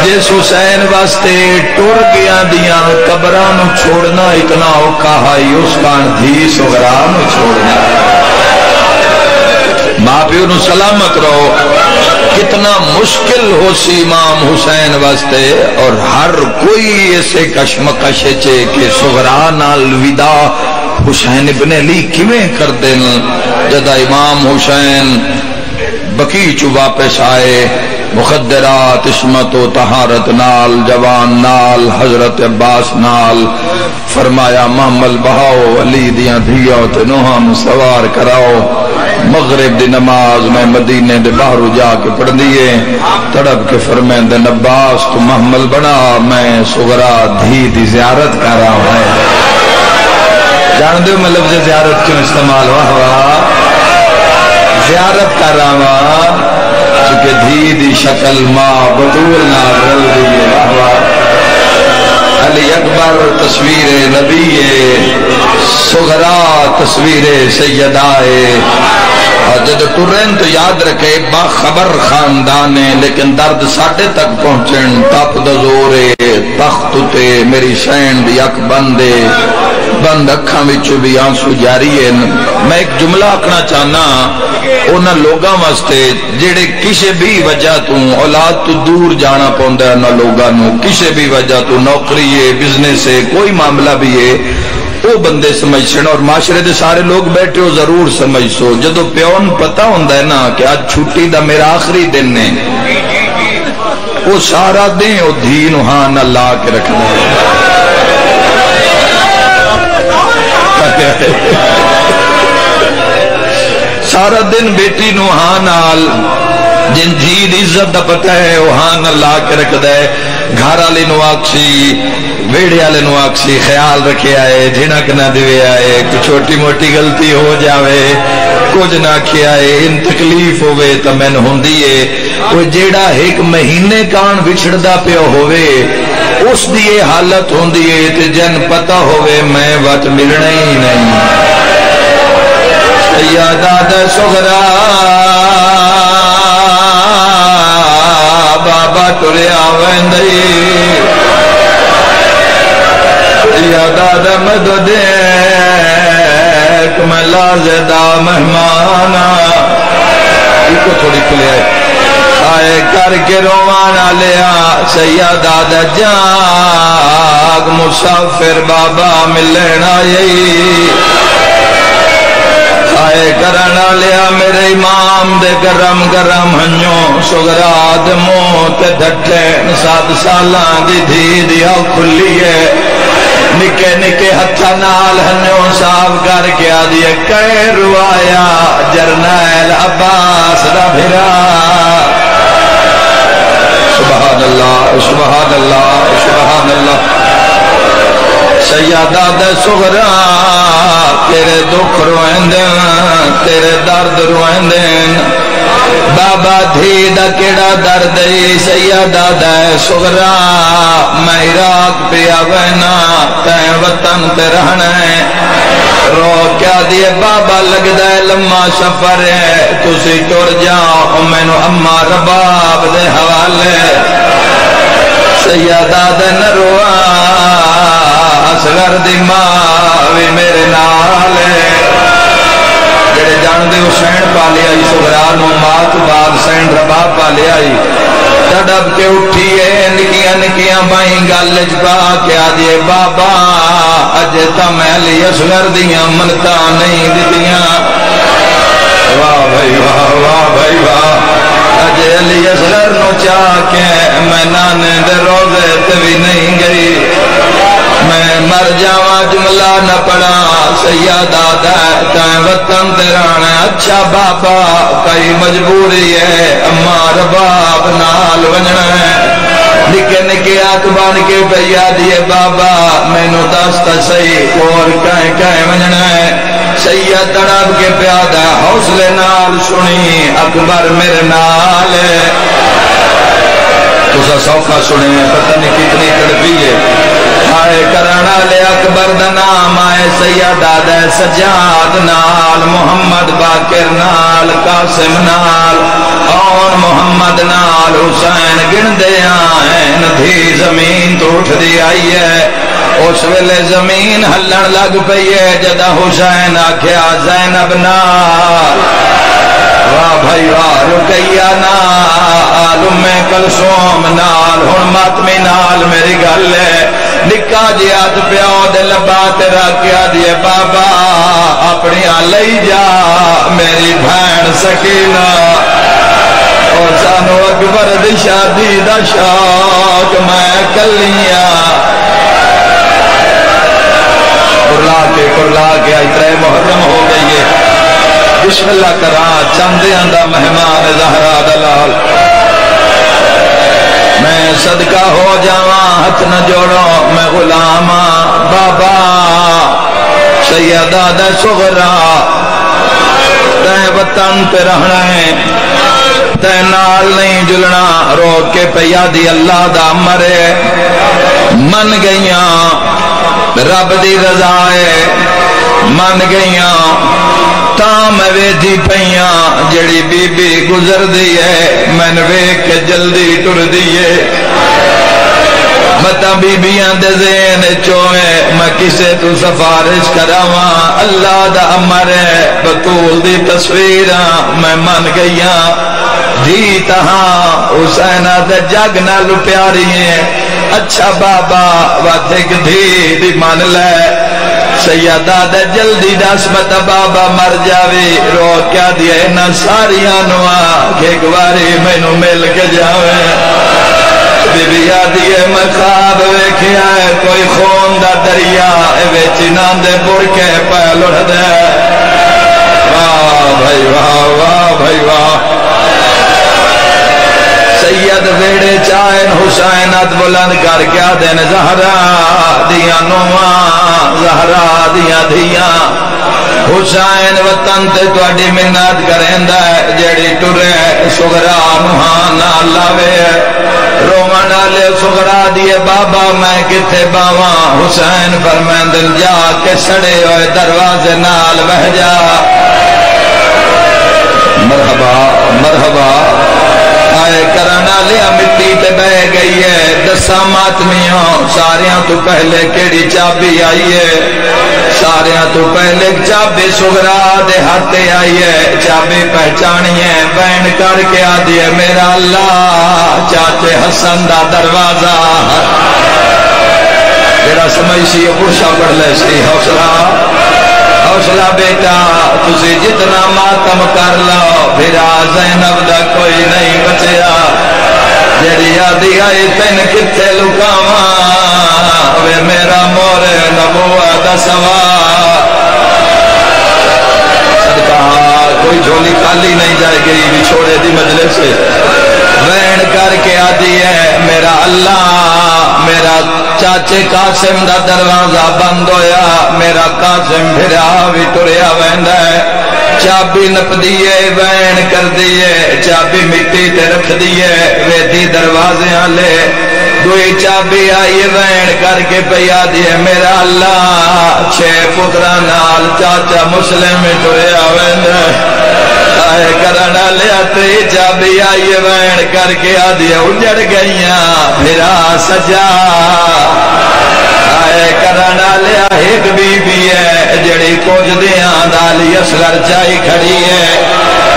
جس حسین واسطے ٹر گیا دیاں قبراں نو چھوڑنا اتنا اوکھا ہے، اس کان دھی صغرا نو چھوڑنا، ماں پیو نو سلامت رہو، کتنا مشکل ہو سی امام حسین واسطے، اور ہر کوئی ایسے کشمکش چے کہ صغرا نال ودا حسین ابن علی کیویں کر دین، جدا امام حسین بقیع چو واپس آئے، مخدرات عصمت و طہارت نال، جوان نال، حضرت عباس نال، فرمایا محمل بہاؤ علی دیاں دھیاؤ تے نوہاں سوار کراؤ، مغرب دی نماز میں مدینے دے باہر جا کے پڑھ دیئے، تڑپ کے فرمائیں دن عباس تو محمل بنا، میں صغرا دھی دی زیارت کر رہا ہوں۔ جان دے میں لفظ زیارت کیوں استعمال ہوا؟ زیارت کر رہا چونکہ دھی دی شکل ماں بطول نہ رل دی علی اکبر تصویر نبی صغرا تصویر سیدہ اور جب ٹرین تو یاد رکھے باخبر خاندان ہے لیکن درد ساڈے تک پہنچن تپ دزورے تخت تے میری سینڈ یک بندے بند اکھاں وچوں بھی آنسو جاری ہے. میں ایک جملہ آکھنا چاہنا انہاں لوگاں واسطے جڑے کسی بھی وجہ تو اولاد تو دور جانا پوندا ہے نہ لوگاں نو کسی بھی وجہ تو نوکری ہے بزنس ہے کوئی معاملہ بھی ہے وہ بندے سمجھ سن اور معاشرے دے سارے لوگ بیٹھے ہو ضرور سمجھ سو جدو پیون پتہ ہوندا ہے نا کہ آج چھٹی دا میرا آخری دن ہے وہ سارا دن وہ دھی نو ہاں نہ لا کے رکھنا ہے. سارا دن بیٹی نو ہاں نال جن دھی دی عزت دا پتہ ہے وہ ہاں نہ لا کے رکھدا ہے. گھر والے نو آکسی ویڑے والے نو آکسی خیال رکھے آئے جھنک نہ دے آئے کوئی چھوٹی موٹی غلطی ہو جاوے کچھ نہ کیا ہے ان تکلیف ہوئے تو میں ہوندی ہے وہ جیڑا ایک مہینے کان وچھڑدا پیا ہوئے اس دی یہ حالت ہوندی ہے تے جن پتہ ہوئے میں وقت ملنا ہی نہیں. سیدہ صغرا بابا ٹریا ویندی سیدہ مدد میں لازدہ مہمانا کو تھوڑی کھلے آئے کر کے روانا لیا سیدہ جاگ مسافر بابا ملنا یہی آئے کرنا لیا میرے امام دے گرم گرم ہنیوں صغرا دموں تے دھٹے 7 سالاں دی دھی دیا کھلی ہے نکے نکے ہتھا نال ہنیوں صاف کر کے آدھیے کئے روایا جرنیل عباس دا بھرا. سبحان اللہ سبحان اللہ سبحان اللہ. سیدہ صغرا تیرے دکھ روئندن تیرے درد روئندن بابا دھی دا کیڑا درد سیدہ صغرا میں عراق پیا وینا تین وطن تے رہنا ہے رو کیا دیے بابا لگدا ہے لمحہ سفر ہے تسی ٹر جاؤ مینوں اما رباب دے حوالے. سیدہ نروا اصغر دی ماں بھی میرے نال جڑے جان دے حسین پالے آئی صغرا نو مات بعد سین رباب پالے آئی تڑپ کے اٹھیے نکیاں نکیاں بائیں گالج پا کے آدھے بابا اج تا محلی اصغر دیاں منتا نہیں دیتیاں. واہ بھائی واہ واہ بھائی واہ اج علی اصغر نو چاہ کے میں نانے دے روزے تے بھی نہیں گئی میں مر جاواں جملہ نہ پڑا سیدہ تائیں وطن تیرانا اچھا بابا کئی مجبوری ہے اما رباب نال ونجنا ہے نکے نکے آنکھ بان کے بھیا دیے بابا مینو دستا صحیح اور کہیں کہیں ونجنا ہے. سید تڑاب کے پیادہ حوصلے نال سنی اکبر میرے نال تسا سوکھا سنے پتہ نہیں کتنی تڑپی ہے. آئے کرانا لے اکبر دا نام آئے سیدہ دے سجاد نال محمد باقر نال قاسم نال اور محمد نال حسین گن دے آئین دھی زمین تو اٹھ دی آئی ہے. اس ویلے زمین ہلن لگ پئی ہے جدا حسین آکھیا زینب نال واہ بھائی واہ رکیہ نال ام کلثوم نال ہن ماتمی نال میری گل ہے نکا جی ہاتھ پیو دے لبا تیرا کیا دیے بابا اپنی لئی جا میری بہن سکینہ اور سانو اکبر دی شادی دا شوق میں کلیاں کرلا کے اترے محرم ہو گئی ہے بسم اللہ کرا چاندیاں دا مہمان زہرا دلال میں صدقہ ہو جاواں ہاتھ نہ جوڑو میں غلام بابا سیدہ صغرا تے تیں وطن تے رہنا ہے تے نال نہیں جلنا رو کے پیا دی اللہ دا مرے من گئیاں رب دی رضا ہے من گئیاں تاں میں ویدھی پئیاں جڑی بی بی گزر دی ہے من ویکھ کے جلدی ٹر دیئے متا بیبیاں دے ذہن چوئے میں کسے تو سفارش کراواں اللہ دا امر ہے بطول دی تصویراں میں من گئیاں دھی تہاں حسینہ دے جگ نال پیاری ہیں اچھا بابا واتھک دھی دی من لے سیدہ دے جلدی دس متا بابا مر جاوی رو کیا دیا اینا ساریاں نوا کہ گواری مینو مل کے جاوے بی بی آدھی ہے میں خواب ویکھیا ہے کوئی خون دا دریا ویچی ناندے بڑھ کے پہل اڑ دے واہ بھائی واہ واہ بھائی واہ سید ویڑے چاہن حسینت بلند کر کیا دین زہرا دیاں نواں زہرا دیاں دھیاں حسین وطن تے تواڈی منت کریندا ہے جیڑی ٹرے سغرا نوہاں نال لاوے رومن والے سغرا دیے بابا میں کتھے باواں حسین فرمیندن جا کے سڑے ہوئے دروازے نال بہ جا مرحبا مرحبا آئے کرنا لیا مٹی تے بہ گئی ہے دساں ماتمیوں ساریاں تو پہلے کیڑی چابی آئی ہے ساریاں تو پہلے چابی سغرا دے ہاتھے آئی ہے چابی پہچانی ہے بین کر کے آدھی ہے میرا اللہ چاچے حسن دا دروازہ جڑا سمجھ سی پرشا پڑھ لے سی حوصلہ حوصلہ بیٹا تسی جتنا ماتم کر لو پھر زینب دا کوئی نہیں بچیا جڑی آدھی آئی تین کتھے لکاواں وے میرا مور نبوت دا سوا صدقہ کوئی جھولی خالی نہیں جائے گی بچھوڑے دی مجلس سے وین کر کے آدھی ہے میرا اللہ میرا چاچے قاسم دا دروازہ بند ہویا میرا قاسم بھرا بھی ٹریا ویندا ہے چابی نپ دیے وین کر دیے چابی مٹی تے رکھ دیے ویدی دروازے آلے دوئی چابی آئی وین کر کے پیا دیے میرا اللہ 6 پترا نال چاچا مسلم ٹریا ویندا آئے کرنا لیا تے چابی آئی وین کر کے آدھی اجڑ گئیاں پھرا سجا آئے کرنا لیا ایک بی بی ہے جڑی کچھ دیاں دالی اصغر چائی کھڑی ہے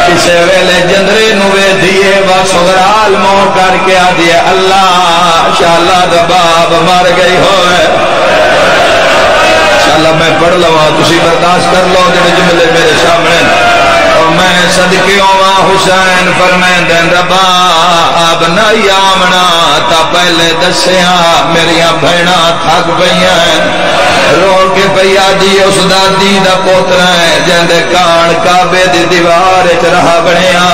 کسے ویلے جندرے نوے دیئے واسغرال مو کر کے آدھی اللہ شاءاللہ دباب مر گئی ہوئے انشاءاللہ میں پڑھ لوا تسی برداشت کر لو جڑے جملے میرے سامنے میں صدقیوں حسین فرمیندن ربا اب نہیں آمنا تا پہلے دسیاں میریاں بھینا تھک پئیاں رو کے پیا جی اس دادی دا پوترا ہے جندے کان کعبے دی دیوار وچ رہا بنیا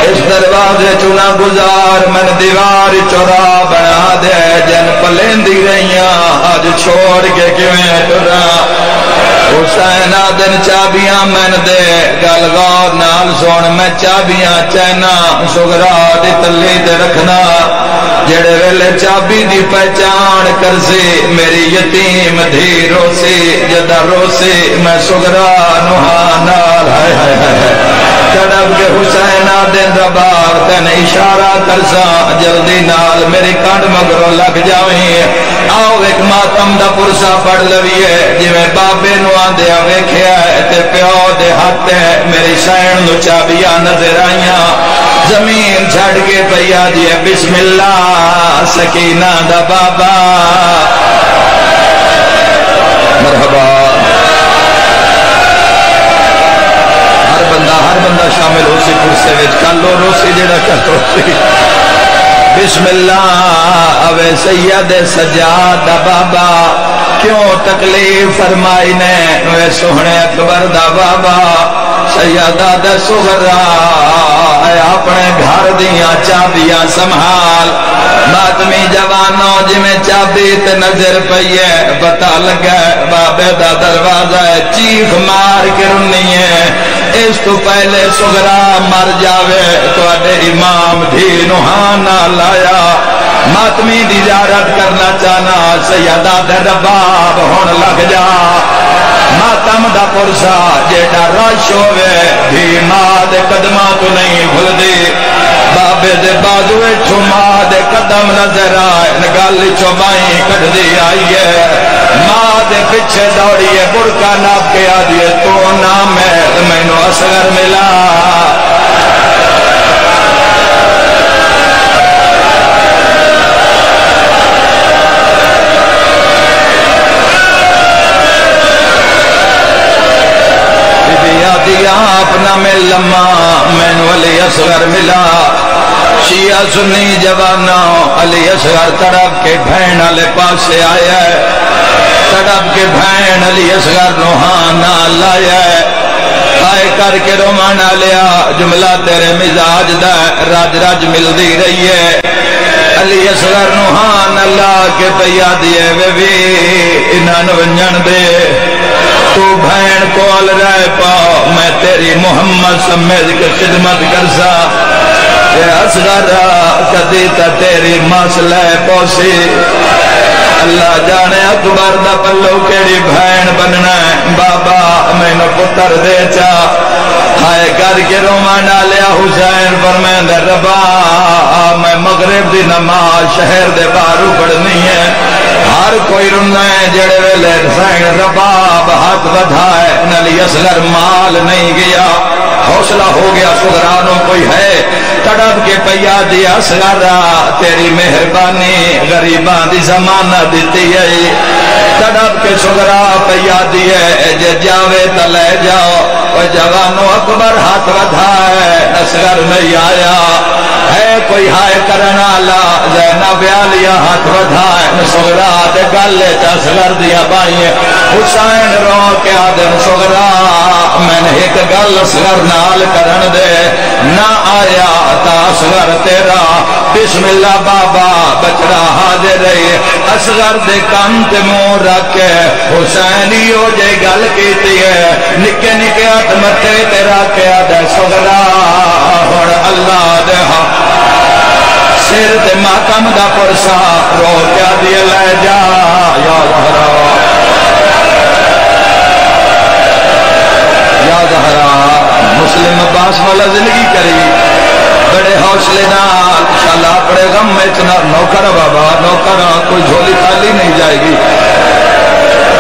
اس دروازے چنا گزار من دیوار چورا بنا دے جن پلیندی رہیاں آج چھوڑ کے کیویں ٹرا حسین آدن چابیاں من دے گل غور نال سون میں چابیاں چینا سغرا دی تلی دے رکھنا جڑے ویلے چابی دی پہچان کر سی میری یتیم دھی روسی جدا روسی میں سغرا نوہا نال ہائے ہائے ہائے تڑپ کے حسین آدن رباب تین اشارہ کرسا جلدی نال میری کانڈ مگروں لگ جاویں آؤ ایک ماتم دا پرسا پڑھ لویے جی میں بابے نو آندیا ویکھیا ہے تے پیو دے ہاتھ ہے میری سین نو چابیاں نظر آئیاں زمین چھڑ کے پیا جی بسم اللہ سکینہ دا بابا مرحبا ہر بندہ شامل ہو سی پرسے وچ کلو روسی جڑا کلو سی بسم اللہ اوے سید سجاد دا بابا کیوں تکلیف فرمائی نے وے سوہنے اکبر دا بابا سیدہ دا سغرا اے اپنے گھر دیاں چابیاں سنبھال ماتمی جوانوں جی میں چابی تے نظر پئیے پتہ لگا بابے دا دروازہ ہے چیخ مار کے رنی ہے اس تو پہلے سغرا مر جاوے تو امام دھی نوحانا لایا ماتمی دی زیارت کرنا چاہنا سیدہ دے رباب ہون لگ جا ماتم دا پرسا جیڑا رش ہوئے دھی ماں دے قدمہ تو نہیں بھول دی بابے دے بازوے چھما دے قدم نظر آئے نگالی چوبائیں کٹ دی آئیے ماں دے پچھے دوڑیے برکا ناپ کے آدھیے تو نام ہے میں نو اصغر ملا دیا اپنا میں لما میں نو علی اصغر ملا شیعہ سنی جوانا علی اصغر تڑپ کے بھین علی پاس سے آیا ہے تڑپ کے بھین علی اصغر نوحانا لایا ہے آئے کر کے رومانا لیا جملہ تیرے مزاج دا راج راج مل دی رہی ہے علی اصغر نوحانا لا کے پیا دیے وے بھی انہاں ونجن دے تو بھین کول رہ پاؤ میں تیری محمد سمیج کے خدمت کرسا اے اصغر کدی تا تیری مسئلہ پوسی اللہ جانے اکبر دا پلو کیڑی بھین بننا ہے بابا میں نو پتر دے چا ہائے کر کے رومانا لیا حسین فرمین دے ربا میں مغرب دی نماز شہر دے بارو پڑھنی ہے ہر کوئی رنہ ہے جڑے ویلے حسین رباب ہاتھ بدھائے نلی اصغر مال نہیں گیا حوصلہ ہو گیا سغرانوں کوئی ہے تڑپ کے پیا دیا اصغر تیری مہربانی غریبان دی زمانہ دیتی ہے تڑپ کے سغرا پیا دیے جے جاوے تلے جاؤ وہ جوانوں اکبر ہاتھ بدھائے اصغر نہیں آیا ہے کوئی ہائے کرنا لا زینب علیہ ہاتھ بدھائے سغرا دے گلے تا اصغر دیا بائیں حسین رو کے آدم سغرا میں نے ایک گل اصغر نال کرن دے نہ آیا تا اصغر تیرا بسم اللہ بابا بچڑا حاضر رہی اصغر دے کان تے منہ رکھ کے حسینیو جے گل کیتی ہے نکے نکے ہاتھ متے تیرا کیا دے سغرا ہن اللہ دے سر تے ماتم دا پرسا رو کیا دیے لے جا یا زہرا یا زہرا مسلم عباس والا زندگی کری بڑے حوصلے نال انشاءاللہ بڑے غم میں چنا نوکر بابا نوکر کوئی جھولی خالی نہیں جائے گی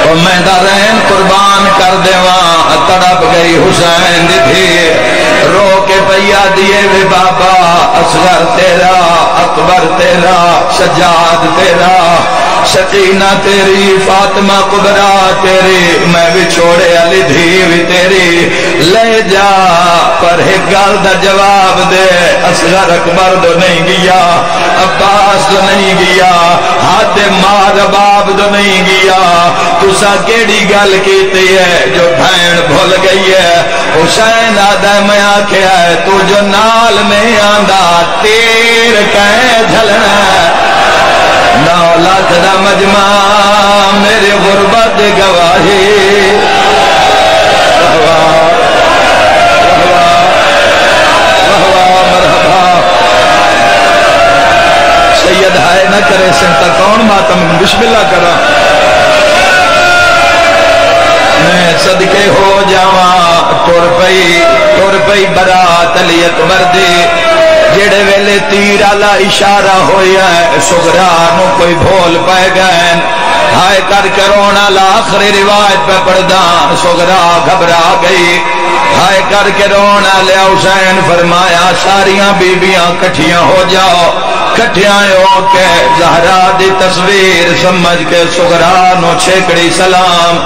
تو میں دارین قربان کر دیواں تڑپ گئی حسین دی رو کے پیا دیے وے بابا اصغر تیرا اکبر تیرا سجاد تیرا سکینہ تیری فاطمہ کبرا تیری میں بھی چھوڑے علی دھی بھی تیری لے جا پر ایک گل دا جواب دے اصغر اکبر دو نہیں گیا عباس دو نہیں گیا ہاتھ ماں رباب دو نہیں گیا تسا کیڑی گل کیتی ہے جو بھین بھول گئی ہے حسین آدھا میں آکھیا ہے تو جو نال نہیں آندہ تیر کہیں جھلنا ہے 9 لاکھ دا مجمع میرے غربت گواہی سید ہائے نہ کرے سنتا کون ماتم بسم اللہ کرا میں صدقے ہو جاواں ٹر پئی برات علی اکبر دی جڑے ویلے تیر والا اشارہ ہویا ہے سغرا نو کوئی بھول پائے گئے ہائے کر کرونا آخری روایت پہ پڑھدا سغرا گھبرا گئی ہائے کر کے رونا لیا حسین فرمایا ساریاں بیبیاں کٹھیاں ہو جاؤ کٹھیاں ہو کے زہرا دی تصویر سمجھ کے سغرا نو چھیکڑی سلام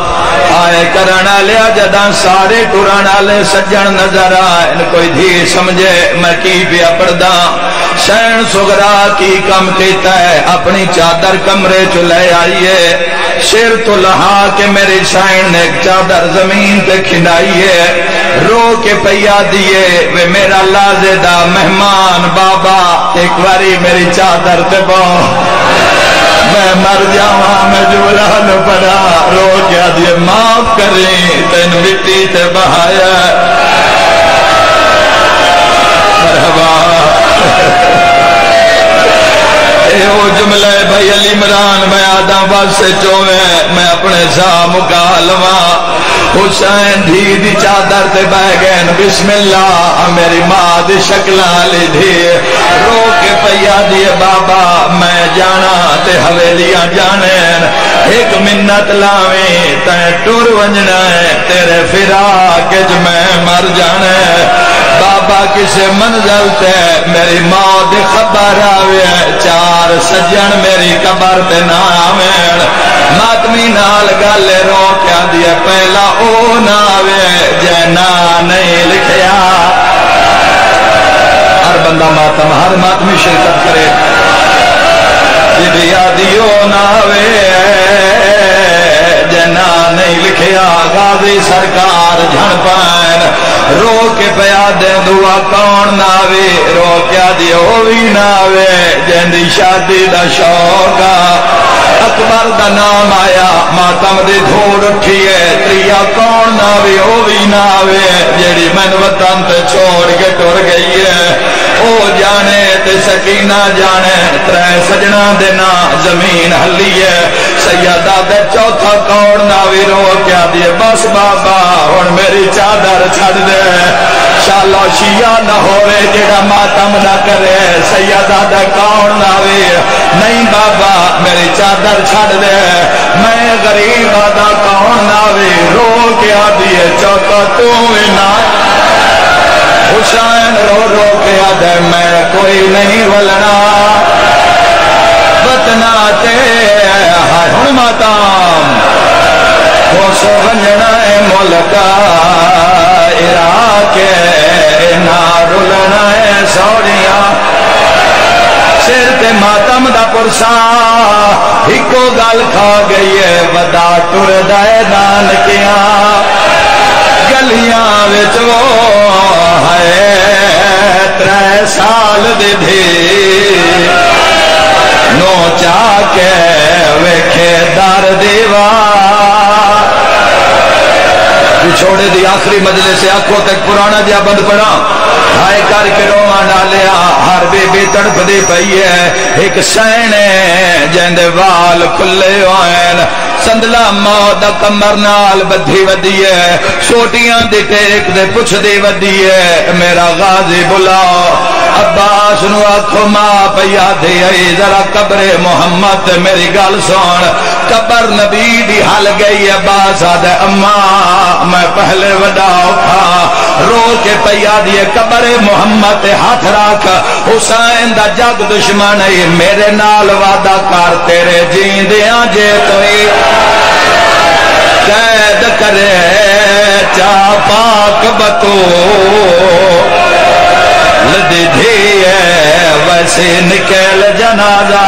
آئے کرنا لیا جداں سارے ٹرانا لے سجن نظر آئے کوئی دھی سمجھے میں کی پیا پڑھدا سین سغرا کی کم کیتا ہے اپنی چادر کمرے چ لے آئیے سر تو لہا کے میری سین نے ایک چادر زمین تے کھنڈائیے رو کے پیا دیے وے میرا لازدہ مہمان بابا ایک باری میری چادر تے باؤ میں مر جاواں میں جبران پڑا رو کے دیے معاف کریں تین مٹی تے بہایا مرحبا وہ جملہ بھائی علی عمران میں آدم بس سے چویں میں اپنے سا مکالمہ حسین دھی دی چادر تے بہ گئے بسم اللہ میری ماں دی شکلاں لی دھی رو کے پیا دیے بابا میں جانا تے حویلیاں جانیں ایک منت لاویں تے ٹر ونجنا ہے تیرے فراق وچ میں مر جانا بابا کسے منزل تے میری ماں دی خبر آوے چار سجن میری قبر تے نہ آویں ماتمی نال گل رو کیا دیا پہلا او نہ آوے جینا نہیں لکھیا ہر بندہ ماتم ہر ماتمی شرکت کرے جدیا دیو نہ آوے جینا نہیں لکھیا غازی سرکار جھن پائن رو کے پیا دے دعا کون نہ آوے رو کیا دیو بھی نہ آوے جیندی شادی دا شوق اکبر دا نام آیا ماتم دی دھوڑ اٹھیے تریا کون نہ آوے او بھی نہ آوے جیڑی من وطن تے چھوڑ کے ٹر گئی ہے او جانے تے سکینہ جانے ترے سجنا دے نا زمین ہلی ہے سیدہ دے چوتھا کون نہ آوے رو کیا دیے بس بابا ہن میری چادر چھڑ دے شالا شیعہ نہ ہوئے جیڑا ماتم نہ کرے سیدہ دے کون نہ آوے نہیں بابا میری چادر چھڑ دے میں غریب آدھا کون نہ آوے رو کے آدھیے چوتھا تو نہ حسین رو رو کے آدھے میں کوئی نہیں ولنا بتنا تے ہن ماتم وہ سو ونجنا ہے ملکا عراق نہ رلنا ہے سوڑیاں سر تے ماتم دا پرسا ہکو گل کھا گئی ہے ودا ٹر دے نانکیاں گلیاں وچ وہ ہے 3 سال دی دھی نو چاہ کے ویکھے در دیوار چھوڑے دی آخری مجلس سے آنکھوں تک پرانا جا بند پڑا ہائے کر کے روما ڈالیا ہر بی بی تڑپ دی پئی ہے ایک سینے جیندے وال کھلے ہوئیں سندلا موت کمر نال بدھی ودی ہے سوٹیاں دی ٹیک دے پچھ دی ودی ہے میرا غازی بلاؤ عباس نو آکھو ماں پیا دے آئی ذرا قبر محمد میری گل سون قبر نبی دی حل گئی عباس آدھے اماں میں پہلے وڈا اٹھا رو کے پیا دیے قبر محمد ہاتھ رکھ حسین دا جگ دشمن ہے میرے نال وعدہ کر تیرے جیندیاں جے توئی قید کرے چا پاک بتو لدی دھی ہے ویسے نکل جنازہ